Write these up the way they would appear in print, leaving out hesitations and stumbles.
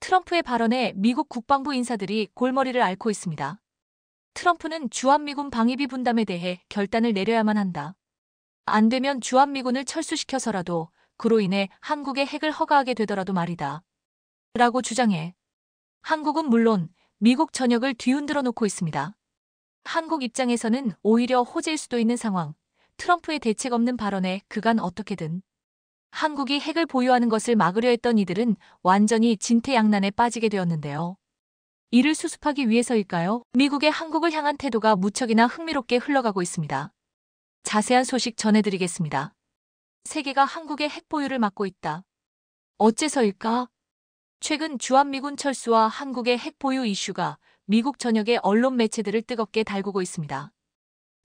트럼프의 발언에 미국 국방부 인사들이 골머리를 앓고 있습니다. 트럼프는 주한미군 방위비 분담에 대해 결단을 내려야만 한다. 안 되면 주한미군을 철수시켜서라도 그로 인해 한국의 핵을 허가하게 되더라도 말이다. 라고 주장해 한국은 물론 미국 전역을 뒤흔들어 놓고 있습니다. 한국 입장에서는 오히려 호재일 수도 있는 상황, 트럼프의 대책 없는 발언에 그간 어떻게든 한국이 핵을 보유하는 것을 막으려 했던 이들은 완전히 진퇴양난에 빠지게 되었는데요. 이를 수습하기 위해서일까요? 미국의 한국을 향한 태도가 무척이나 흥미롭게 흘러가고 있습니다. 자세한 소식 전해드리겠습니다. 세계가 한국의 핵 보유를 막고 있다. 어째서일까? 최근 주한미군 철수와 한국의 핵 보유 이슈가 미국 전역의 언론 매체들을 뜨겁게 달구고 있습니다.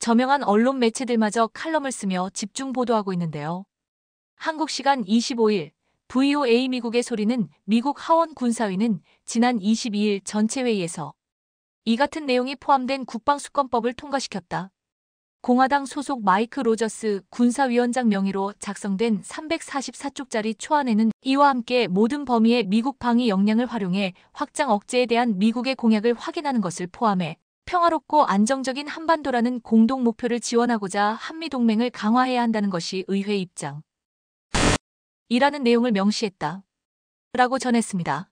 저명한 언론 매체들마저 칼럼을 쓰며 집중 보도하고 있는데요. 한국 시간 25일 VOA 미국의 소리는 미국 하원 군사위는 지난 22일 전체 회의에서 이 같은 내용이 포함된 국방수권법을 통과시켰다. 공화당 소속 마이크 로저스 군사위원장 명의로 작성된 344쪽짜리 초안에는 이와 함께 모든 범위의 미국 방위 역량을 활용해 확장 억제에 대한 미국의 공약을 확인하는 것을 포함해 평화롭고 안정적인 한반도라는 공동 목표를 지원하고자 한미동맹을 강화해야 한다는 것이 의회 입장. 이라는 내용을 명시했다. 라고 전했습니다.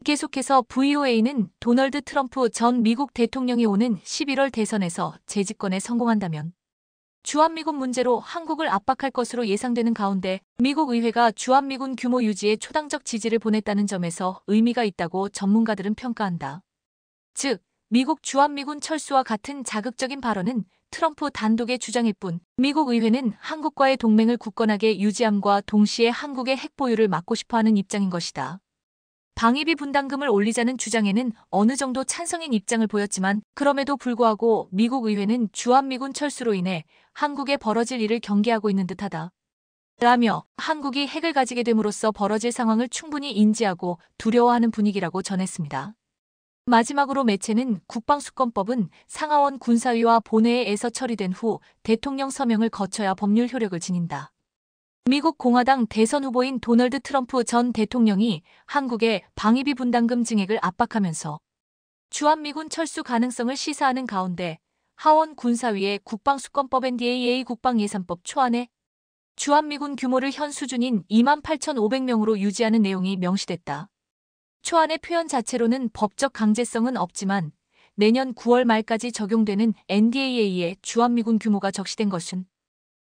계속해서 VOA는 도널드 트럼프 전 미국 대통령이 오는 11월 대선에서 재집권에 성공한다면 주한미군 문제로 한국을 압박할 것으로 예상되는 가운데 미국 의회가 주한미군 규모 유지에 초당적 지지를 보냈다는 점에서 의미가 있다고 전문가들은 평가한다. 즉, 미국 주한미군 철수와 같은 자극적인 발언은 트럼프 단독의 주장일 뿐 미국 의회는 한국과의 동맹을 굳건하게 유지함과 동시에 한국의 핵 보유를 막고 싶어하는 입장인 것이다. 방위비 분담금을 올리자는 주장에는 어느 정도 찬성인 입장을 보였지만 그럼에도 불구하고 미국 의회는 주한미군 철수로 인해 한국에 벌어질 일을 경계하고 있는 듯하다. 라며 한국이 핵을 가지게 됨으로써 벌어질 상황을 충분히 인지하고 두려워하는 분위기라고 전했습니다. 마지막으로 매체는 국방수권법은 상하원 군사위와 본회의에서 처리된 후 대통령 서명을 거쳐야 법률 효력을 지닌다. 미국 공화당 대선 후보인 도널드 트럼프 전 대통령이 한국의 방위비 분담금 증액을 압박하면서 주한미군 철수 가능성을 시사하는 가운데 하원 군사위의 국방수권법 NDAA 국방예산법 초안에 주한미군 규모를 현 수준인 28,500명으로 유지하는 내용이 명시됐다. 초안의 표현 자체로는 법적 강제성은 없지만 내년 9월 말까지 적용되는 NDAA의 주한미군 규모가 적시된 것은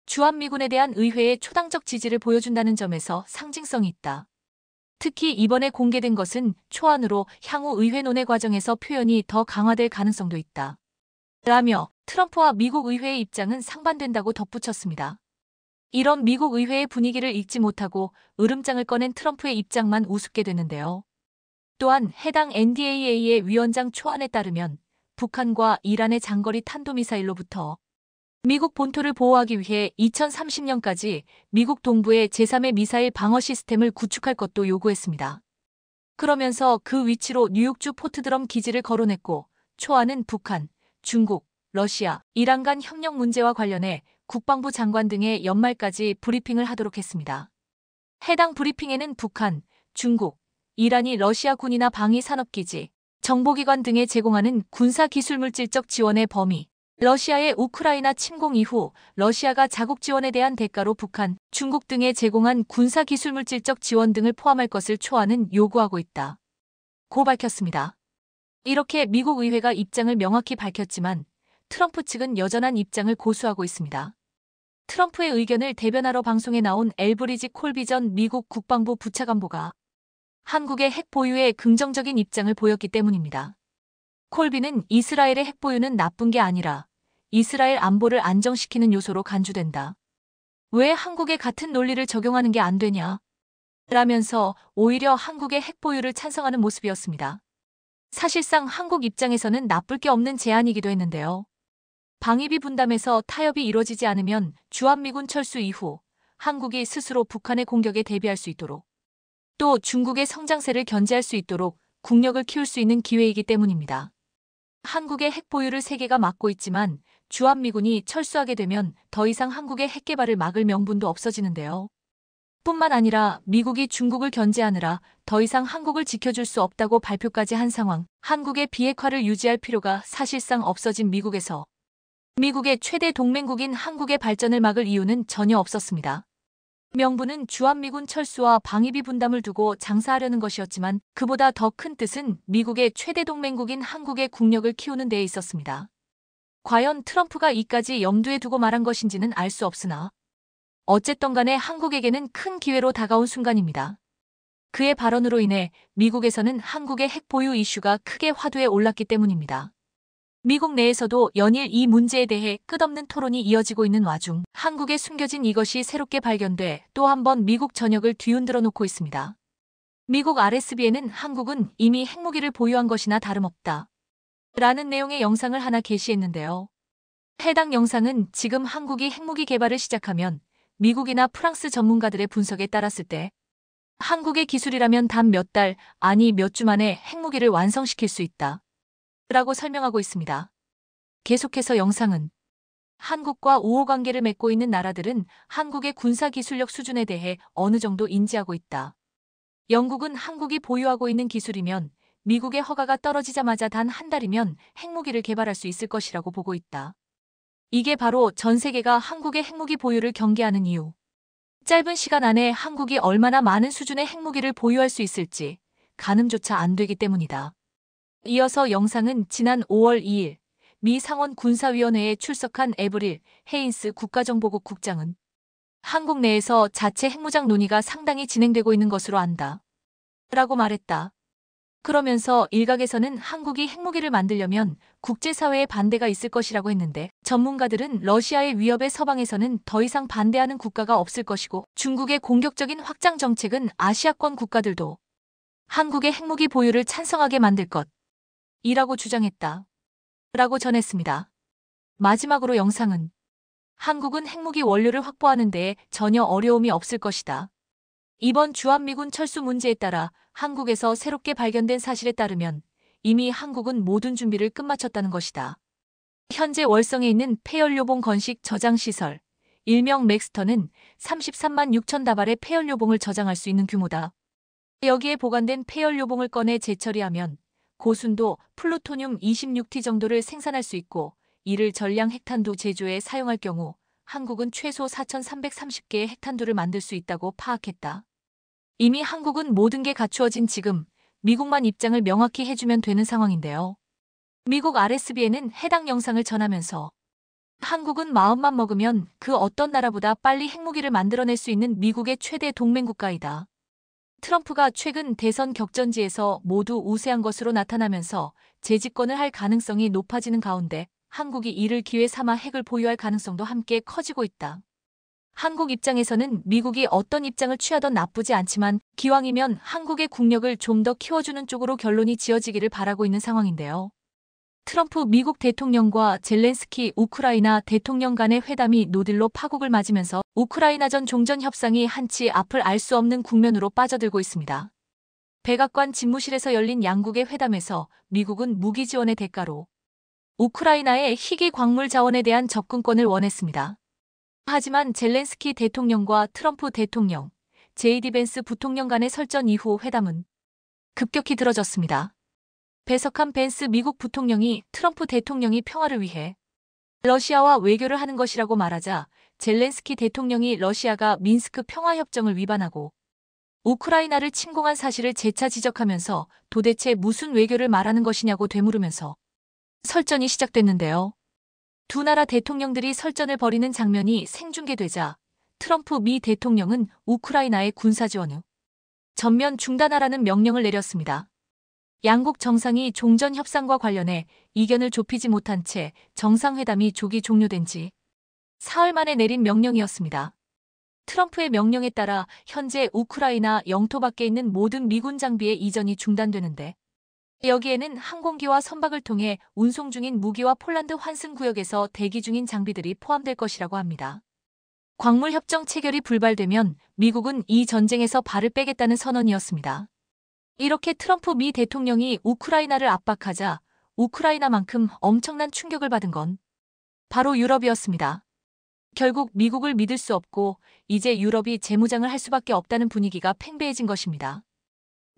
주한미군에 대한 의회의 초당적 지지를 보여준다는 점에서 상징성이 있다. 특히 이번에 공개된 것은 초안으로 향후 의회 논의 과정에서 표현이 더 강화될 가능성도 있다. 라며 트럼프와 미국 의회의 입장은 상반된다고 덧붙였습니다. 이런 미국 의회의 분위기를 읽지 못하고 으름장을 꺼낸 트럼프의 입장만 우습게 되는데요. 또한 해당 NDAA의 위원장 초안에 따르면 북한과 이란의 장거리 탄도미사일로부터 미국 본토를 보호하기 위해 2030년까지 미국 동부에 제3의 미사일 방어 시스템을 구축할 것도 요구했습니다. 그러면서 그 위치로 뉴욕주 포트드럼 기지를 거론했고 초안은 북한, 중국, 러시아, 이란 간 협력 문제와 관련해 국방부 장관 등의 연말까지 브리핑을 하도록 했습니다. 해당 브리핑에는 북한, 중국, 이란이 러시아 군이나 방위 산업기지, 정보기관 등에 제공하는 군사기술물질적 지원의 범위, 러시아의 우크라이나 침공 이후 러시아가 자국 지원에 대한 대가로 북한, 중국 등에 제공한 군사기술물질적 지원 등을 포함할 것을 초안은 요구하고 있다. 고 밝혔습니다. 이렇게 미국 의회가 입장을 명확히 밝혔지만 트럼프 측은 여전한 입장을 고수하고 있습니다. 트럼프의 의견을 대변하러 방송에 나온 엘브리지 콜비 전 미국 국방부 부차관보가 한국의 핵 보유에 긍정적인 입장을 보였기 때문입니다. 콜비는 이스라엘의 핵 보유는 나쁜 게 아니라 이스라엘 안보를 안정시키는 요소로 간주된다. 왜 한국에 같은 논리를 적용하는 게 안 되냐? 라면서 오히려 한국의 핵 보유를 찬성하는 모습이었습니다. 사실상 한국 입장에서는 나쁠 게 없는 제안이기도 했는데요. 방위비 분담에서 타협이 이뤄지지 않으면 주한미군 철수 이후 한국이 스스로 북한의 공격에 대비할 수 있도록 또 중국의 성장세를 견제할 수 있도록 국력을 키울 수 있는 기회이기 때문입니다. 한국의 핵 보유를 세계가 막고 있지만 주한미군이 철수하게 되면 더 이상 한국의 핵 개발을 막을 명분도 없어지는데요. 뿐만 아니라 미국이 중국을 견제하느라 더 이상 한국을 지켜줄 수 없다고 발표까지 한 상황, 한국의 비핵화를 유지할 필요가 사실상 없어진 미국에서 미국의 최대 동맹국인 한국의 발전을 막을 이유는 전혀 없었습니다. 명분은 주한미군 철수와 방위비 분담을 두고 장사하려는 것이었지만 그보다 더 큰 뜻은 미국의 최대 동맹국인 한국의 국력을 키우는 데에 있었습니다. 과연 트럼프가 이까지 염두에 두고 말한 것인지는 알 수 없으나 어쨌든 간에 한국에게는 큰 기회로 다가온 순간입니다. 그의 발언으로 인해 미국에서는 한국의 핵 보유 이슈가 크게 화두에 올랐기 때문입니다. 미국 내에서도 연일 이 문제에 대해 끝없는 토론이 이어지고 있는 와중 한국에 숨겨진 이것이 새롭게 발견돼 또 한 번 미국 전역을 뒤흔들어 놓고 있습니다. 미국 RSB에는 한국은 이미 핵무기를 보유한 것이나 다름없다 라는 내용의 영상을 하나 게시했는데요. 해당 영상은 지금 한국이 핵무기 개발을 시작하면 미국이나 프랑스 전문가들의 분석에 따랐을 때 한국의 기술이라면 단 몇 달, 아니 몇 주 만에 핵무기를 완성시킬 수 있다 라고 설명하고 있습니다. 계속해서 영상은 한국과 우호 관계를 맺고 있는 나라들은 한국의 군사기술력 수준에 대해 어느 정도 인지하고 있다. 영국은 한국이 보유하고 있는 기술이면 미국의 허가가 떨어지자마자 단 한 달이면 핵무기를 개발할 수 있을 것이라고 보고 있다. 이게 바로 전 세계가 한국의 핵무기 보유를 경계하는 이유. 짧은 시간 안에 한국이 얼마나 많은 수준의 핵무기를 보유할 수 있을지 가늠조차 안 되기 때문이다. 이어서 영상은 지난 5월 2일 미 상원 군사위원회에 출석한 에브릴 헤인스 국가정보국 국장은 한국 내에서 자체 핵무장 논의가 상당히 진행되고 있는 것으로 안다 라고 말했다. 그러면서 일각에서는 한국이 핵무기를 만들려면 국제사회의 반대가 있을 것이라고 했는데 전문가들은 러시아의 위협에 서방에서는 더 이상 반대하는 국가가 없을 것이고 중국의 공격적인 확장 정책은 아시아권 국가들도 한국의 핵무기 보유를 찬성하게 만들 것이라고 주장했다 라고 전했습니다. 마지막으로 영상은 한국은 핵무기 원료를 확보하는 데에 전혀 어려움이 없을 것이다. 이번 주한미군 철수 문제에 따라 한국에서 새롭게 발견된 사실에 따르면 이미 한국은 모든 준비를 끝마쳤다는 것이다. 현재 월성에 있는 폐연료봉 건식 저장시설, 일명 맥스터는 33만 6천 다발의 폐연료봉을 저장할 수 있는 규모다. 여기에 보관된 폐연료봉을 꺼내 재처리하면 고순도 플루토늄 26T 정도를 생산할 수 있고 이를 전량 핵탄두 제조에 사용할 경우 한국은 최소 4,330개의 핵탄두를 만들 수 있다고 파악했다. 이미 한국은 모든 게 갖추어진 지금 미국만 입장을 명확히 해주면 되는 상황인데요. 미국 RSB에는 해당 영상을 전하면서 한국은 마음만 먹으면 그 어떤 나라보다 빨리 핵무기를 만들어낼 수 있는 미국의 최대 동맹국가이다. 트럼프가 최근 대선 격전지에서 모두 우세한 것으로 나타나면서 재집권을 할 가능성이 높아지는 가운데 한국이 이를 기회 삼아 핵을 보유할 가능성도 함께 커지고 있다. 한국 입장에서는 미국이 어떤 입장을 취하던 나쁘지 않지만 기왕이면 한국의 국력을 좀 더 키워주는 쪽으로 결론이 지어지기를 바라고 있는 상황인데요. 트럼프 미국 대통령과 젤렌스키 우크라이나 대통령 간의 회담이 노딜로 파국을 맞으면서 우크라이나전 종전 협상이 한치 앞을 알 수 없는 국면으로 빠져들고 있습니다. 백악관 집무실에서 열린 양국의 회담에서 미국은 무기 지원의 대가로 우크라이나의 희귀 광물 자원에 대한 접근권을 원했습니다. 하지만 젤렌스키 대통령과 트럼프 대통령, JD 벤스 부통령 간의 설전 이후 회담은 급격히 들어졌습니다. 배석한 벤스 미국 부통령이 트럼프 대통령이 평화를 위해 러시아와 외교를 하는 것이라고 말하자 젤렌스키 대통령이 러시아가 미인스크 평화협정을 위반하고 우크라이나를 침공한 사실을 재차 지적하면서 도대체 무슨 외교를 말하는 것이냐고 되물으면서 설전이 시작됐는데요. 두 나라 대통령들이 설전을 벌이는 장면이 생중계되자 트럼프 미 대통령은 우크라이나의 군사 지원 후 전면 중단하라는 명령을 내렸습니다. 양국 정상이 종전 협상과 관련해 이견을 좁히지 못한 채 정상회담이 조기 종료된 지 사흘 만에 내린 명령이었습니다. 트럼프의 명령에 따라 현재 우크라이나 영토 밖에 있는 모든 미군 장비의 이전이 중단되는데 여기에는 항공기와 선박을 통해 운송 중인 무기와 폴란드 환승 구역에서 대기 중인 장비들이 포함될 것이라고 합니다. 광물협정 체결이 불발되면 미국은 이 전쟁에서 발을 빼겠다는 선언이었습니다. 이렇게 트럼프 미 대통령이 우크라이나를 압박하자 우크라이나만큼 엄청난 충격을 받은 건 바로 유럽이었습니다. 결국 미국을 믿을 수 없고 이제 유럽이 재무장을 할 수밖에 없다는 분위기가 팽배해진 것입니다.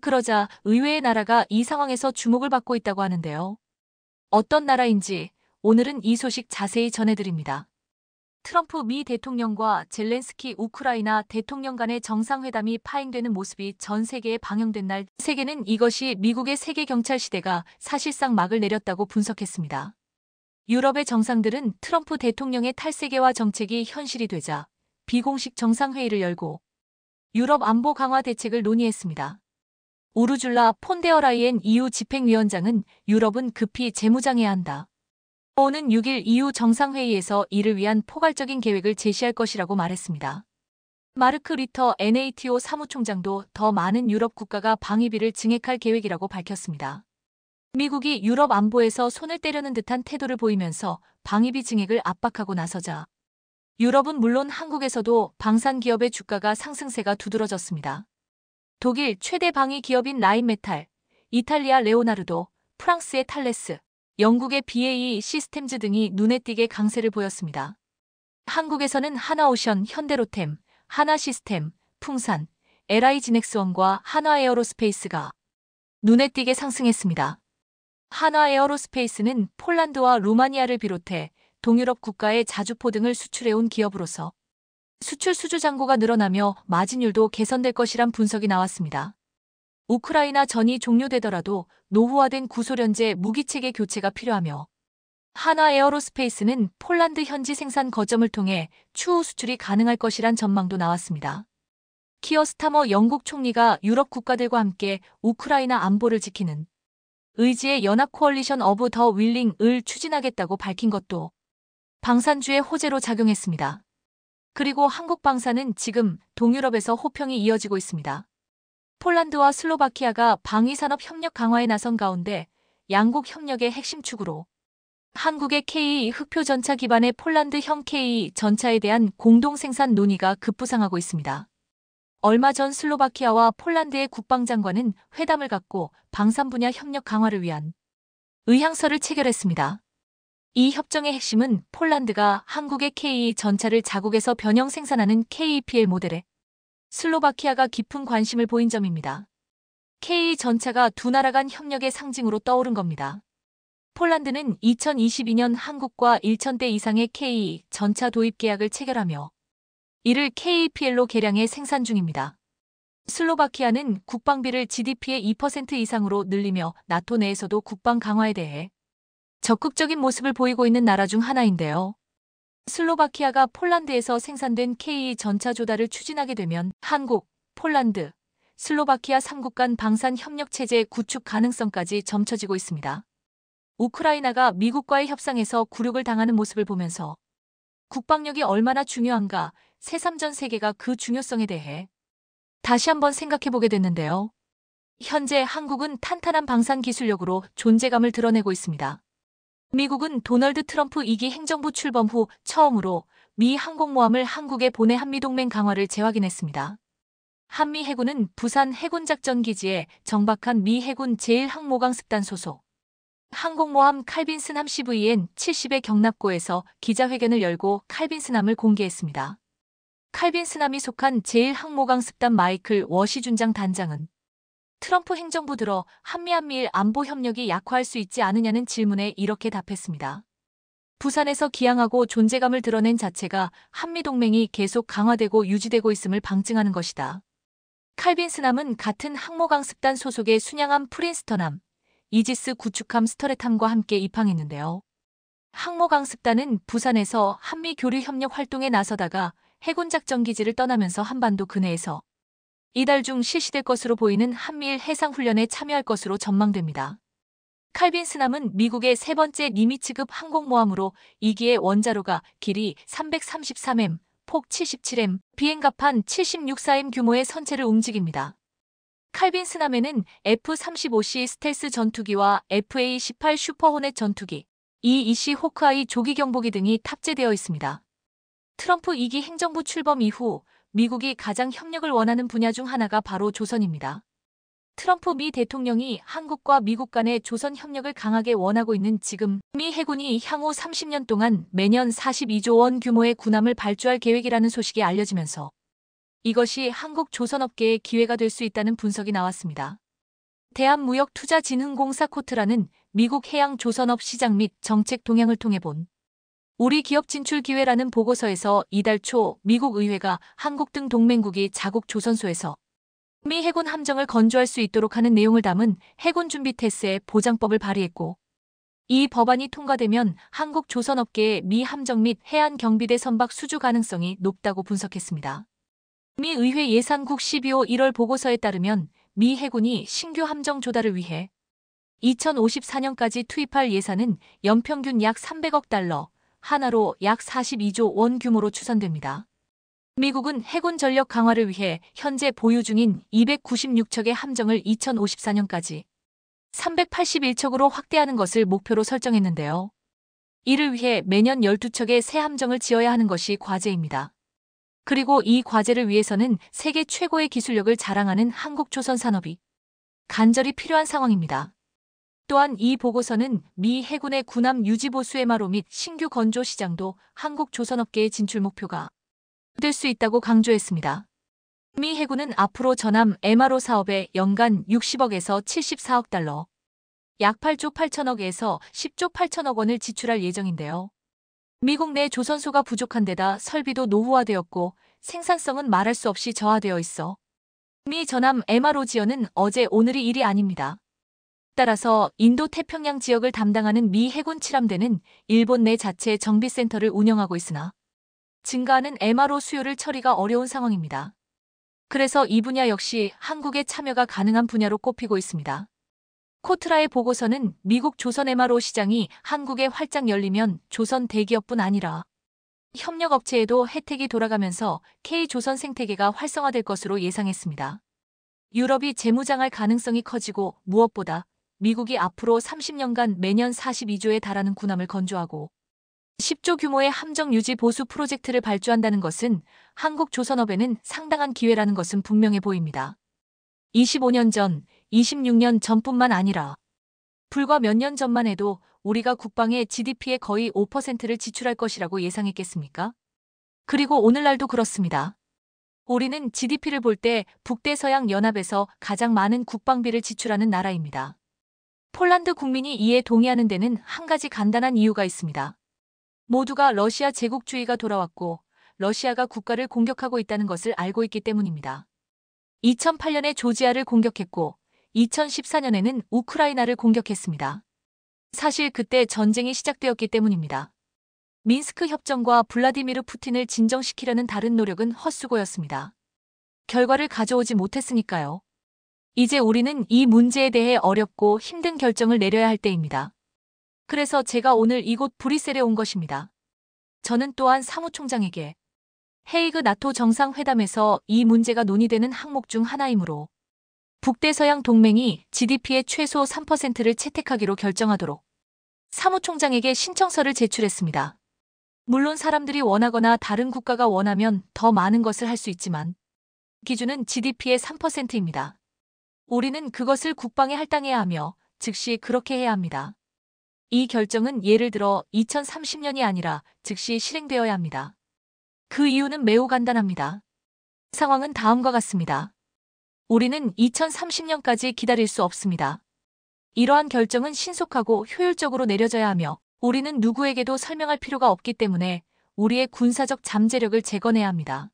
그러자 의외의 나라가 이 상황에서 주목을 받고 있다고 하는데요. 어떤 나라인지 오늘은 이 소식 자세히 전해드립니다. 트럼프 미 대통령과 젤렌스키 우크라이나 대통령 간의 정상회담이 파행되는 모습이 전 세계에 방영된 날, 세계는 이것이 미국의 세계 경찰 시대가 사실상 막을 내렸다고 분석했습니다. 유럽의 정상들은 트럼프 대통령의 탈세계화 정책이 현실이 되자 비공식 정상회의를 열고 유럽 안보 강화 대책을 논의했습니다. 우르줄라 폰데어라이엔 EU 집행위원장은 유럽은 급히 재무장해야 한다. 오는 6일 EU 정상회의에서 이를 위한 포괄적인 계획을 제시할 것이라고 말했습니다. 마르크 리터 NATO 사무총장도 더 많은 유럽 국가가 방위비를 증액할 계획이라고 밝혔습니다. 미국이 유럽 안보에서 손을 떼려는 듯한 태도를 보이면서 방위비 증액을 압박하고 나서자 유럽은 물론 한국에서도 방산 기업의 주가가 상승세가 두드러졌습니다. 독일 최대 방위 기업인 라인메탈, 이탈리아 레오나르도, 프랑스의 탈레스, 영국의 BAE 시스템즈 등이 눈에 띄게 강세를 보였습니다. 한국에서는 하나오션, 현대로템, 하나시스템, 풍산, LI지넥스원과 한화에어로스페이스가 눈에 띄게 상승했습니다. 한화에어로스페이스는 폴란드와 루마니아를 비롯해 동유럽 국가에 자주포 등을 수출해온 기업으로서 수출 수주 잔고가 늘어나며 마진율도 개선될 것이란 분석이 나왔습니다. 우크라이나 전이 종료되더라도 노후화된 구소련제 무기체계 교체가 필요하며 한화에어로스페이스는 폴란드 현지 생산 거점을 통해 추후 수출이 가능할 것이란 전망도 나왔습니다. 키어 스타머 영국 총리가 유럽 국가들과 함께 우크라이나 안보를 지키는 의지의 연합 코얼리션 오브 더 윌링을 추진하겠다고 밝힌 것도 방산주의 호재로 작용했습니다. 그리고 한국 방산은 지금 동유럽에서 호평이 이어지고 있습니다. 폴란드와 슬로바키아가 방위산업 협력 강화에 나선 가운데 양국 협력의 핵심 축으로 한국의 K 흑표 전차 기반의 폴란드형 K 전차에 대한 공동 생산 논의가 급부상하고 있습니다. 얼마 전 슬로바키아와 폴란드의 국방장관은 회담을 갖고 방산 분야 협력 강화를 위한 의향서를 체결했습니다. 이 협정의 핵심은 폴란드가 한국의 K 전차를 자국에서 변형 생산하는 KPL 모델에 슬로바키아가 깊은 관심을 보인 점입니다. K 전차가 두 나라 간 협력의 상징으로 떠오른 겁니다. 폴란드는 2022년 한국과 1,000대 이상의 K 전차 도입 계약을 체결하며 이를 KPL로 개량해 생산 중입니다. 슬로바키아는 국방비를 GDP의 2% 이상으로 늘리며 나토 내에서도 국방 강화에 대해 적극적인 모습을 보이고 있는 나라 중 하나인데요. 슬로바키아가 폴란드에서 생산된 K 전차 조달을 추진하게 되면 한국, 폴란드, 슬로바키아 3국 간 방산 협력 체제 구축 가능성까지 점쳐지고 있습니다. 우크라이나가 미국과의 협상에서 굴욕을 당하는 모습을 보면서 국방력이 얼마나 중요한가 새삼전 세계가 그 중요성에 대해 다시 한번 생각해보게 됐는데요. 현재 한국은 탄탄한 방산 기술력으로 존재감을 드러내고 있습니다. 미국은 도널드 트럼프 2기 행정부 출범 후 처음으로 미 항공모함을 한국에 보내 한미동맹 강화를 재확인했습니다. 한미 해군은 부산 해군작전기지에 정박한 미 해군 제1항모강습단 소속 항공모함 칼빈슨함 CVN 70의 경납고에서 기자회견을 열고 칼빈슨함을 공개했습니다. 칼빈슨함이 속한 제1항모강습단 마이클 워시준장 단장은 트럼프 행정부 들어 한미일 안보 협력이 약화할 수 있지 않느냐는 질문에 이렇게 답했습니다. 부산에서 기항하고 존재감을 드러낸 자체가 한미동맹이 계속 강화되고 유지되고 있음을 방증하는 것이다. 칼빈슨함은 같은 항모강습단 소속의 순양함 프린스턴함, 이지스 구축함 스터렛함과 함께 입항했는데요. 항모강습단은 부산에서 한미 교류 협력 활동에 나서다가 해군작전기지를 떠나면서 한반도 근해에서 이달 중 실시될 것으로 보이는 한미일 해상훈련에 참여할 것으로 전망됩니다. 칼빈슨함은 미국의 세 번째 니미츠급 항공모함으로 2기의 원자로가 길이 333m, 폭 77m, 비행갑판 76사m 규모의 선체를 움직입니다. 칼빈슨함에는 F-35C 스텔스 전투기와 FA-18 슈퍼호넷 전투기, E-2C 호크아이 조기 경보기 등이 탑재되어 있습니다. 트럼프 2기 행정부 출범 이후 미국이 가장 협력을 원하는 분야 중 하나가 바로 조선입니다. 트럼프 미 대통령이 한국과 미국 간의 조선 협력을 강하게 원하고 있는 지금 미 해군이 향후 30년 동안 매년 42조 원 규모의 군함을 발주할 계획이라는 소식이 알려지면서 이것이 한국 조선업계의 기회가 될 수 있다는 분석이 나왔습니다. 대한무역투자진흥공사 코트라는 미국 해양 조선업 시장 및 정책 동향을 통해 본 우리 기업 진출 기회라는 보고서에서 이달 초 미국 의회가 한국 등 동맹국이 자국 조선소에서 미 해군 함정을 건조할 수 있도록 하는 내용을 담은 해군 준비 태세 보장법을 발의했고, 이 법안이 통과되면 한국 조선업계의 미 함정 및 해안 경비대 선박 수주 가능성이 높다고 분석했습니다. 미 의회 예산국 12호 1월 보고서에 따르면 미 해군이 신규 함정 조달을 위해 2054년까지 투입할 예산은 연평균 약 300억 달러, 하나로 약 42조 원 규모로 추산됩니다. 미국은 해군 전력 강화를 위해 현재 보유 중인 296척의 함정을 2054년까지 381척으로 확대하는 것을 목표로 설정했는데요. 이를 위해 매년 12척의 새 함정을 지어야 하는 것이 과제입니다. 그리고 이 과제를 위해서는 세계 최고의 기술력을 자랑하는 한국조선 산업이 간절히 필요한 상황입니다. 또한 이 보고서는 미 해군의 군함 유지 보수 MRO 및 신규 건조 시장도 한국 조선업계의 진출 목표가 될 수 있다고 강조했습니다. 미 해군은 앞으로 전함 MRO 사업에 연간 60억에서 74억 달러, 약 8조 8천억에서 10조 8천억 원을 지출할 예정인데요. 미국 내 조선소가 부족한 데다 설비도 노후화되었고 생산성은 말할 수 없이 저하되어 있어 미 전함 MRO 지원은 어제 오늘의 일이 아닙니다. 따라서 인도 태평양 지역을 담당하는 미 해군 칠함대는 일본 내 자체 정비센터를 운영하고 있으나 증가하는 MRO 수요를 처리가 어려운 상황입니다. 그래서 이 분야 역시 한국의 참여가 가능한 분야로 꼽히고 있습니다. 코트라의 보고서는 미국 조선 MRO 시장이 한국에 활짝 열리면 조선 대기업뿐 아니라 협력업체에도 혜택이 돌아가면서 K조선 생태계가 활성화될 것으로 예상했습니다. 유럽이 재무장할 가능성이 커지고 무엇보다 미국이 앞으로 30년간 매년 42조에 달하는 군함을 건조하고 10조 규모의 함정 유지 보수 프로젝트를 발주한다는 것은 한국 조선업에는 상당한 기회라는 것은 분명해 보입니다. 25년 전, 26년 전뿐만 아니라 불과 몇 년 전만 해도 우리가 국방에 GDP의 거의 5%를 지출할 것이라고 예상했겠습니까? 그리고 오늘날도 그렇습니다. 우리는 GDP를 볼 때 북대서양 연합에서 가장 많은 국방비를 지출하는 나라입니다. 폴란드 국민이 이에 동의하는 데는 한 가지 간단한 이유가 있습니다. 모두가 러시아 제국주의가 돌아왔고 러시아가 국가를 공격하고 있다는 것을 알고 있기 때문입니다. 2008년에 조지아를 공격했고 2014년에는 우크라이나를 공격했습니다. 사실 그때 전쟁이 시작되었기 때문입니다. 민스크 협정과 블라디미르 푸틴을 진정시키려는 다른 노력은 헛수고였습니다. 결과를 가져오지 못했으니까요. 이제 우리는 이 문제에 대해 어렵고 힘든 결정을 내려야 할 때입니다. 그래서 제가 오늘 이곳 브뤼셀에 온 것입니다. 저는 또한 사무총장에게 헤이그 나토 정상회담에서 이 문제가 논의되는 항목 중 하나이므로 북대서양 동맹이 GDP의 최소 3%를 채택하기로 결정하도록 사무총장에게 신청서를 제출했습니다. 물론 사람들이 원하거나 다른 국가가 원하면 더 많은 것을 할 수 있지만 기준은 GDP의 3%입니다. 우리는 그것을 국방에 할당해야 하며 즉시 그렇게 해야 합니다. 이 결정은 예를 들어 2030년이 아니라 즉시 실행되어야 합니다. 그 이유는 매우 간단합니다. 상황은 다음과 같습니다. 우리는 2030년까지 기다릴 수 없습니다. 이러한 결정은 신속하고 효율적으로 내려져야 하며 우리는 누구에게도 설명할 필요가 없기 때문에 우리의 군사적 잠재력을 재건해야 합니다.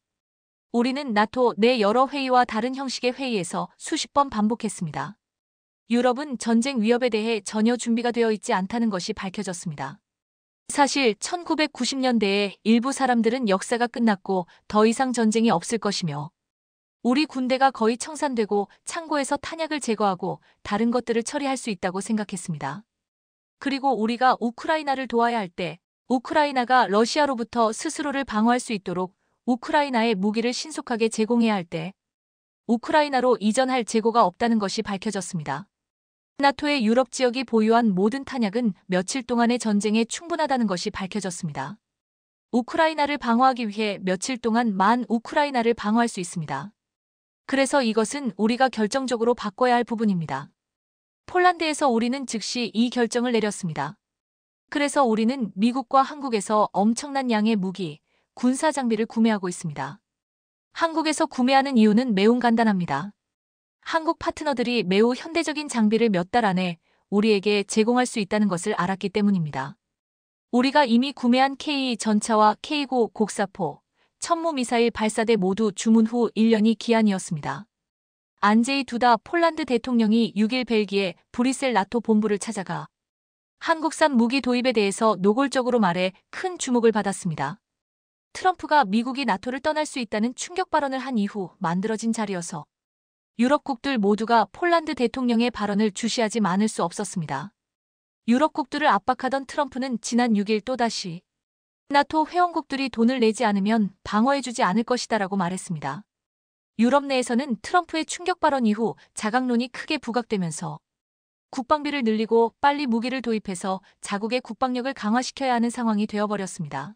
우리는 나토 내 여러 회의와 다른 형식의 회의에서 수십 번 반복했습니다. 유럽은 전쟁 위협에 대해 전혀 준비가 되어 있지 않다는 것이 밝혀졌습니다. 사실 1990년대에 일부 사람들은 역사가 끝났고 더 이상 전쟁이 없을 것이며 우리 군대가 거의 청산되고 창고에서 탄약을 제거하고 다른 것들을 처리할 수 있다고 생각했습니다. 그리고 우리가 우크라이나를 도와야 할 때 우크라이나가 러시아로부터 스스로를 방어할 수 있도록 우크라이나에 무기를 신속하게 제공해야 할 때 우크라이나로 이전할 재고가 없다는 것이 밝혀졌습니다. 나토의 유럽 지역이 보유한 모든 탄약은 며칠 동안의 전쟁에 충분하다는 것이 밝혀졌습니다. 우크라이나를 방어하기 위해 며칠 동안 만 우크라이나를 방어할 수 있습니다. 그래서 이것은 우리가 결정적으로 바꿔야 할 부분입니다. 폴란드에서 우리는 즉시 이 결정을 내렸습니다. 그래서 우리는 미국과 한국에서 엄청난 양의 무기, 군사 장비를 구매하고 있습니다. 한국에서 구매하는 이유는 매우 간단합니다. 한국 파트너들이 매우 현대적인 장비를 몇 달 안에 우리에게 제공할 수 있다는 것을 알았기 때문입니다. 우리가 이미 구매한 K 전차와 K9 곡사포, 천무 미사일 발사대 모두 주문 후 1년이 기한이었습니다. 안제이 두다 폴란드 대통령이 6일 벨기에 브뤼셀 나토 본부를 찾아가 한국산 무기 도입에 대해서 노골적으로 말해 큰 주목을 받았습니다. 트럼프가 미국이 나토를 떠날 수 있다는 충격 발언을 한 이후 만들어진 자리여서 유럽국들 모두가 폴란드 대통령의 발언을 주시하지 않을 수 없었습니다. 유럽국들을 압박하던 트럼프는 지난 6일 또다시 나토 회원국들이 돈을 내지 않으면 방어해주지 않을 것이다라고 말했습니다. 유럽 내에서는 트럼프의 충격 발언 이후 자각론이 크게 부각되면서 국방비를 늘리고 빨리 무기를 도입해서 자국의 국방력을 강화시켜야 하는 상황이 되어버렸습니다.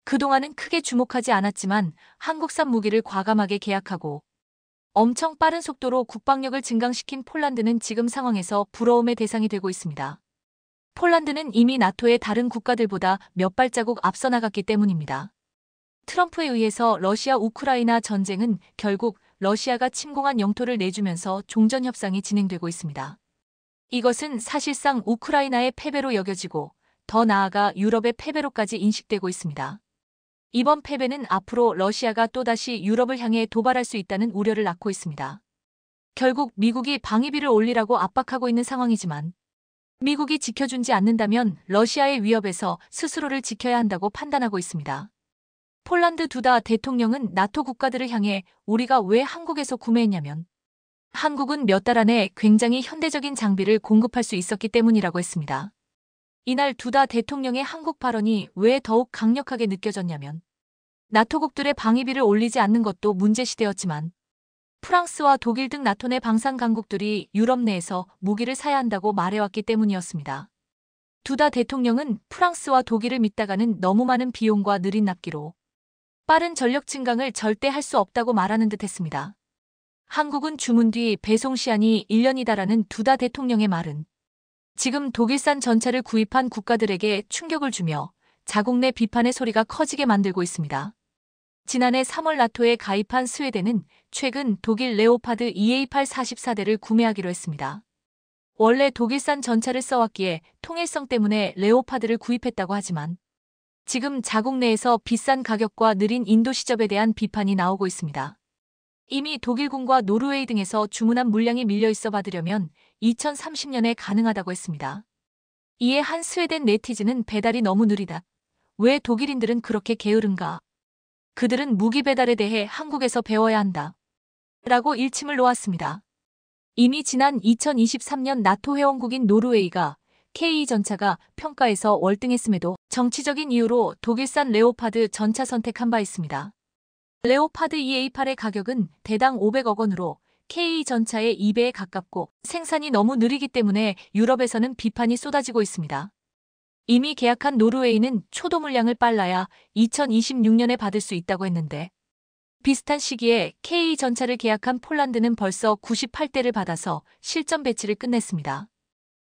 그동안은 크게 주목하지 않았지만 한국산 무기를 과감하게 계약하고 엄청 빠른 속도로 국방력을 증강시킨 폴란드는 지금 상황에서 부러움의 대상이 되고 있습니다. 폴란드는 이미 나토의 다른 국가들보다 몇 발자국 앞서 나갔기 때문입니다. 트럼프에 의해서 러시아 우크라이나 전쟁은 결국 러시아가 침공한 영토를 내주면서 종전 협상이 진행되고 있습니다. 이것은 사실상 우크라이나의 패배로 여겨지고 더 나아가 유럽의 패배로까지 인식되고 있습니다. 이번 패배는 앞으로 러시아가 또다시 유럽을 향해 도발할 수 있다는 우려를 낳고 있습니다. 결국 미국이 방위비를 올리라고 압박하고 있는 상황이지만 미국이 지켜주지 않는다면 러시아의 위협에서 스스로를 지켜야 한다고 판단하고 있습니다. 폴란드 두다 대통령은 나토 국가들을 향해 우리가 왜 한국에서 구매했냐면 한국은 몇 달 안에 굉장히 현대적인 장비를 공급할 수 있었기 때문이라고 했습니다. 이날 두다 대통령의 한국 발언이 왜 더욱 강력하게 느껴졌냐면 나토국들의 방위비를 올리지 않는 것도 문제시되었지만 프랑스와 독일 등 나토 내 방산 강국들이 유럽 내에서 무기를 사야 한다고 말해왔기 때문이었습니다. 두다 대통령은 프랑스와 독일을 믿다가는 너무 많은 비용과 느린 납기로 빠른 전력 증강을 절대 할 수 없다고 말하는 듯 했습니다. 한국은 주문 뒤 배송 시한이 1년이다라는 두다 대통령의 말은 지금 독일산 전차를 구입한 국가들에게 충격을 주며 자국 내 비판의 소리가 커지게 만들고 있습니다. 지난해 3월 나토에 가입한 스웨덴은 최근 독일 레오파드 EA8 44대를 구매하기로 했습니다. 원래 독일산 전차를 써왔기에 통일성 때문에 레오파드를 구입했다고 하지만 지금 자국 내에서 비싼 가격과 느린 인도 시접에 대한 비판이 나오고 있습니다. 이미 독일군과 노르웨이 등에서 주문한 물량이 밀려있어 받으려면 2030년에 가능하다고 했습니다. 이에 한 스웨덴 네티즌은 배달이 너무 느리다. 왜 독일인들은 그렇게 게으른가? 그들은 무기 배달에 대해 한국에서 배워야 한다. 라고 일침을 놓았습니다. 이미 지난 2023년 나토 회원국인 노르웨이가 K 전차가 평가에서 월등했음에도 정치적인 이유로 독일산 레오파드 전차 선택한 바 있습니다. 레오파드 EA8의 가격은 대당 500억 원으로 K 전차의 2배에 가깝고 생산이 너무 느리기 때문에 유럽에서는 비판이 쏟아지고 있습니다. 이미 계약한 노르웨이는 초도 물량을 빨라야 2026년에 받을 수 있다고 했는데 비슷한 시기에 K 전차를 계약한 폴란드는 벌써 98대를 받아서 실전 배치를 끝냈습니다.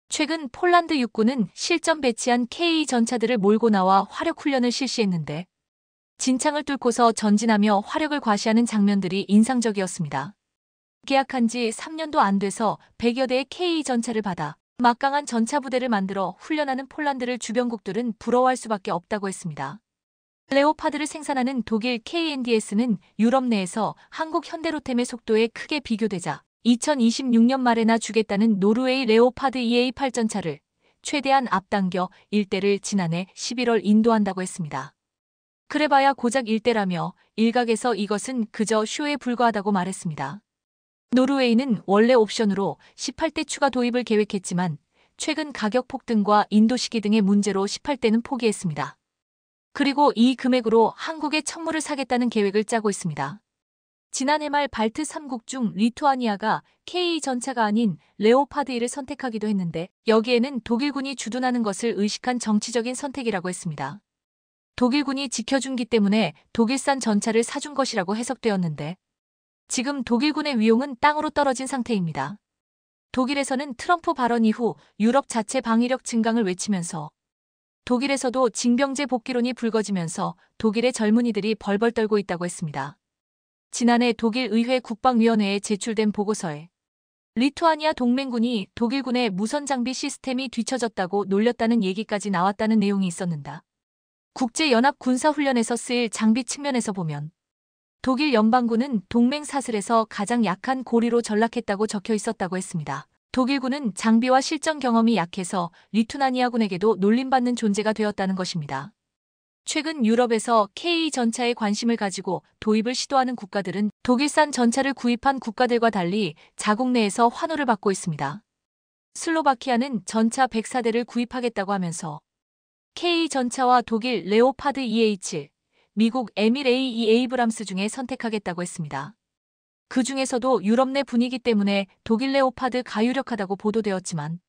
최근 폴란드 육군은 실전 배치한 K 전차들을 몰고 나와 화력 훈련을 실시했는데 진창을 뚫고서 전진하며 화력을 과시하는 장면들이 인상적이었습니다. 계약한 지 3년도 안 돼서 100여 대의 K 전차를 받아 막강한 전차 부대를 만들어 훈련하는 폴란드를 주변국들은 부러워할 수밖에 없다고 했습니다. 레오파드를 생산하는 독일 KNDS는 유럽 내에서 한국 현대로템의 속도에 크게 비교되자 2026년 말에나 주겠다는 노르웨이 레오파드 EA8 전차를 최대한 앞당겨 일대를 지난해 11월 인도한다고 했습니다. 그래봐야 고작 일대라며 일각에서 이것은 그저 쇼에 불과하다고 말했습니다. 노르웨이는 원래 옵션으로 18대 추가 도입을 계획했지만 최근 가격 폭등과 인도 시기 등의 문제로 18대는 포기했습니다. 그리고 이 금액으로 한국의 천무를 사겠다는 계획을 짜고 있습니다. 지난해 말 발트 3국 중 리투아니아가 K 전차가 아닌 레오파드 1을 선택하기도 했는데 여기에는 독일군이 주둔하는 것을 의식한 정치적인 선택이라고 했습니다. 독일군이 지켜준기 때문에 독일산 전차를 사준 것이라고 해석되었는데 지금 독일군의 위용은 땅으로 떨어진 상태입니다. 독일에서는 트럼프 발언 이후 유럽 자체 방위력 증강을 외치면서 독일에서도 징병제 복귀론이 불거지면서 독일의 젊은이들이 벌벌 떨고 있다고 했습니다. 지난해 독일 의회 국방위원회에 제출된 보고서에 리투아니아 동맹군이 독일군의 무선 장비 시스템이 뒤처졌다고 놀렸다는 얘기까지 나왔다는 내용이 있었는다. 국제연합 군사훈련에서 쓰일 장비 측면에서 보면 독일 연방군은 동맹 사슬에서 가장 약한 고리로 전락했다고 적혀 있었다고 했습니다. 독일군은 장비와 실전 경험이 약해서 리투아니아군에게도 놀림받는 존재가 되었다는 것입니다. 최근 유럽에서 K 전차에 관심을 가지고 도입을 시도하는 국가들은 독일산 전차를 구입한 국가들과 달리 자국 내에서 환호를 받고 있습니다. 슬로바키아는 전차 104대를 구입하겠다고 하면서 K 전차와 독일 레오파드 EH, 미국 에밀 A2 에이브람스 중에 선택하겠다고 했습니다. 그 중에서도 유럽 내 분위기 때문에 독일 레오파드가 유력하다고 보도되었지만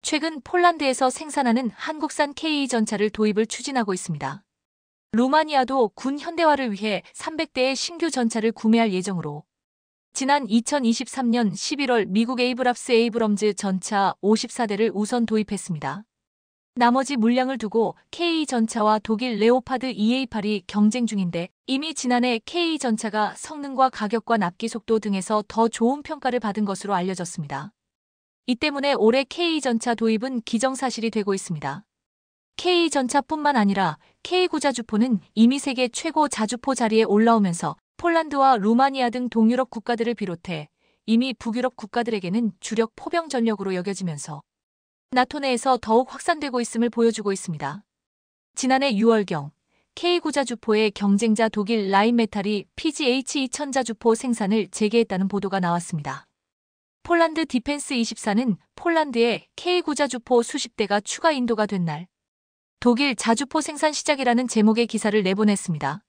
최근 폴란드에서 생산하는 한국산 K 전차를 도입을 추진하고 있습니다. 루마니아도 군 현대화를 위해 300대의 신규 전차를 구매할 예정으로 지난 2023년 11월 미국 에이브람스 에이브럼즈 전차 54대를 우선 도입했습니다. 나머지 물량을 두고 K 전차와 독일 레오파드 EA8이 경쟁 중인데 이미 지난해 K 전차가 성능과 가격과 납기 속도 등에서 더 좋은 평가를 받은 것으로 알려졌습니다. 이 때문에 올해 K 전차 도입은 기정사실이 되고 있습니다. K 전차뿐만 아니라 K 구자주포는 이미 세계 최고 자주포 자리에 올라오면서 폴란드와 루마니아 등 동유럽 국가들을 비롯해 이미 북유럽 국가들에게는 주력 포병 전력으로 여겨지면서 나토 내에서 더욱 확산되고 있음을 보여주고 있습니다. 지난해 6월경 K 구자주포의 경쟁자 독일 라인메탈이 PGH-2000 자주포 생산을 재개했다는 보도가 나왔습니다. 폴란드 디펜스24는 폴란드에 K 구자주포 수십 대가 추가 인도가 된 날 독일 자주포 생산 시작이라는 제목의 기사를 내보냈습니다.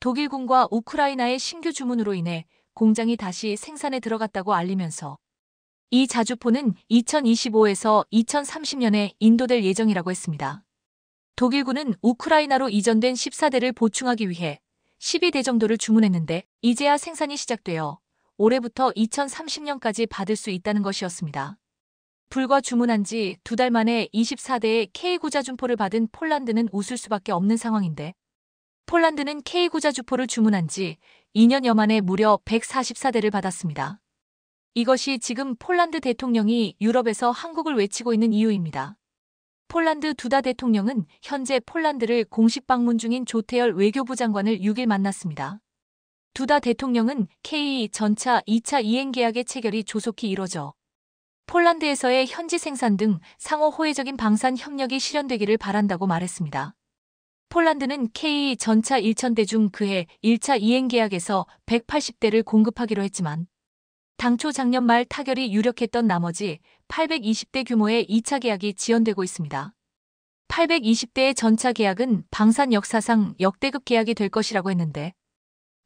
독일군과 우크라이나의 신규 주문으로 인해 공장이 다시 생산에 들어갔다고 알리면서 이 자주포는 2025에서 2030년에 인도될 예정이라고 했습니다. 독일군은 우크라이나로 이전된 14대를 보충하기 위해 12대 정도를 주문했는데 이제야 생산이 시작되어 올해부터 2030년까지 받을 수 있다는 것이었습니다. 불과 주문한 지 2달 만에 24대의 K9자주포를 받은 폴란드는 웃을 수밖에 없는 상황인데 폴란드는 K9자주포를 주문한 지 2년여 만에 무려 144대를 받았습니다. 이것이 지금 폴란드 대통령이 유럽에서 한국을 외치고 있는 이유입니다. 폴란드 두다 대통령은 현재 폴란드를 공식 방문 중인 조태열 외교부 장관을 6일 만났습니다. 두다 대통령은 K 전차 2차 이행 계약의 체결이 조속히 이뤄져 폴란드에서의 현지 생산 등 상호 호혜적인 방산 협력이 실현되기를 바란다고 말했습니다. 폴란드는 K 전차 1,000대 중 그해 1차 이행 계약에서 180대를 공급하기로 했지만 당초 작년 말 타결이 유력했던 나머지 820대 규모의 2차 계약이 지연되고 있습니다. 820대의 전차 계약은 방산 역사상 역대급 계약이 될 것이라고 했는데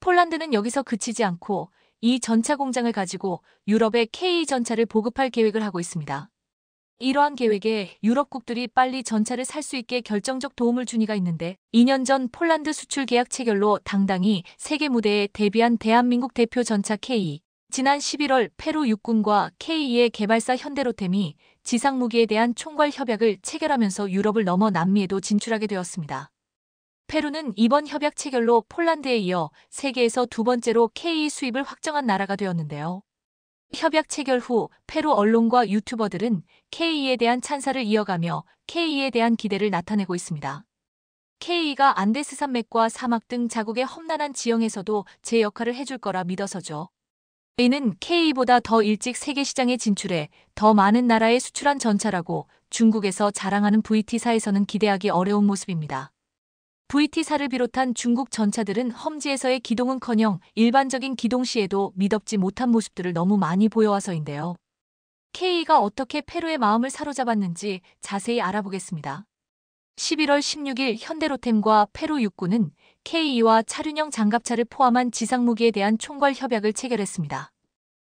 폴란드는 여기서 그치지 않고 이 전차 공장을 가지고 유럽에 K 전차를 보급할 계획을 하고 있습니다. 이러한 계획에 유럽국들이 빨리 전차를 살 수 있게 결정적 도움을 준 이가 있는데 2년 전 폴란드 수출 계약 체결로 당당히 세계 무대에 데뷔한 대한민국 대표 전차 K. 지난 11월 페루 육군과 K2의 개발사 현대로템이 지상무기에 대한 총괄 협약을 체결하면서 유럽을 넘어 남미에도 진출하게 되었습니다. 페루는 이번 협약 체결로 폴란드에 이어 세계에서 두 번째로 K 수입을 확정한 나라가 되었는데요. 협약 체결 후 페루 언론과 유튜버들은 K2에 대한 찬사를 이어가며 K2에 대한 기대를 나타내고 있습니다. K2가 안데스 산맥과 사막 등 자국의 험난한 지형에서도 제 역할을 해줄 거라 믿어서죠. 이는 K2보다 더 일찍 세계 시장에 진출해 더 많은 나라에 수출한 전차라고 중국에서 자랑하는 VT사에서는 기대하기 어려운 모습입니다. VT사를 비롯한 중국 전차들은 험지에서의 기동은커녕 일반적인 기동 시에도 미덥지 못한 모습들을 너무 많이 보여와서인데요. K2가 어떻게 페루의 마음을 사로잡았는지 자세히 알아보겠습니다. 11월 16일 현대로템과 페루 육군은 K2와 차륜형 장갑차를 포함한 지상무기에 대한 총괄 협약을 체결했습니다.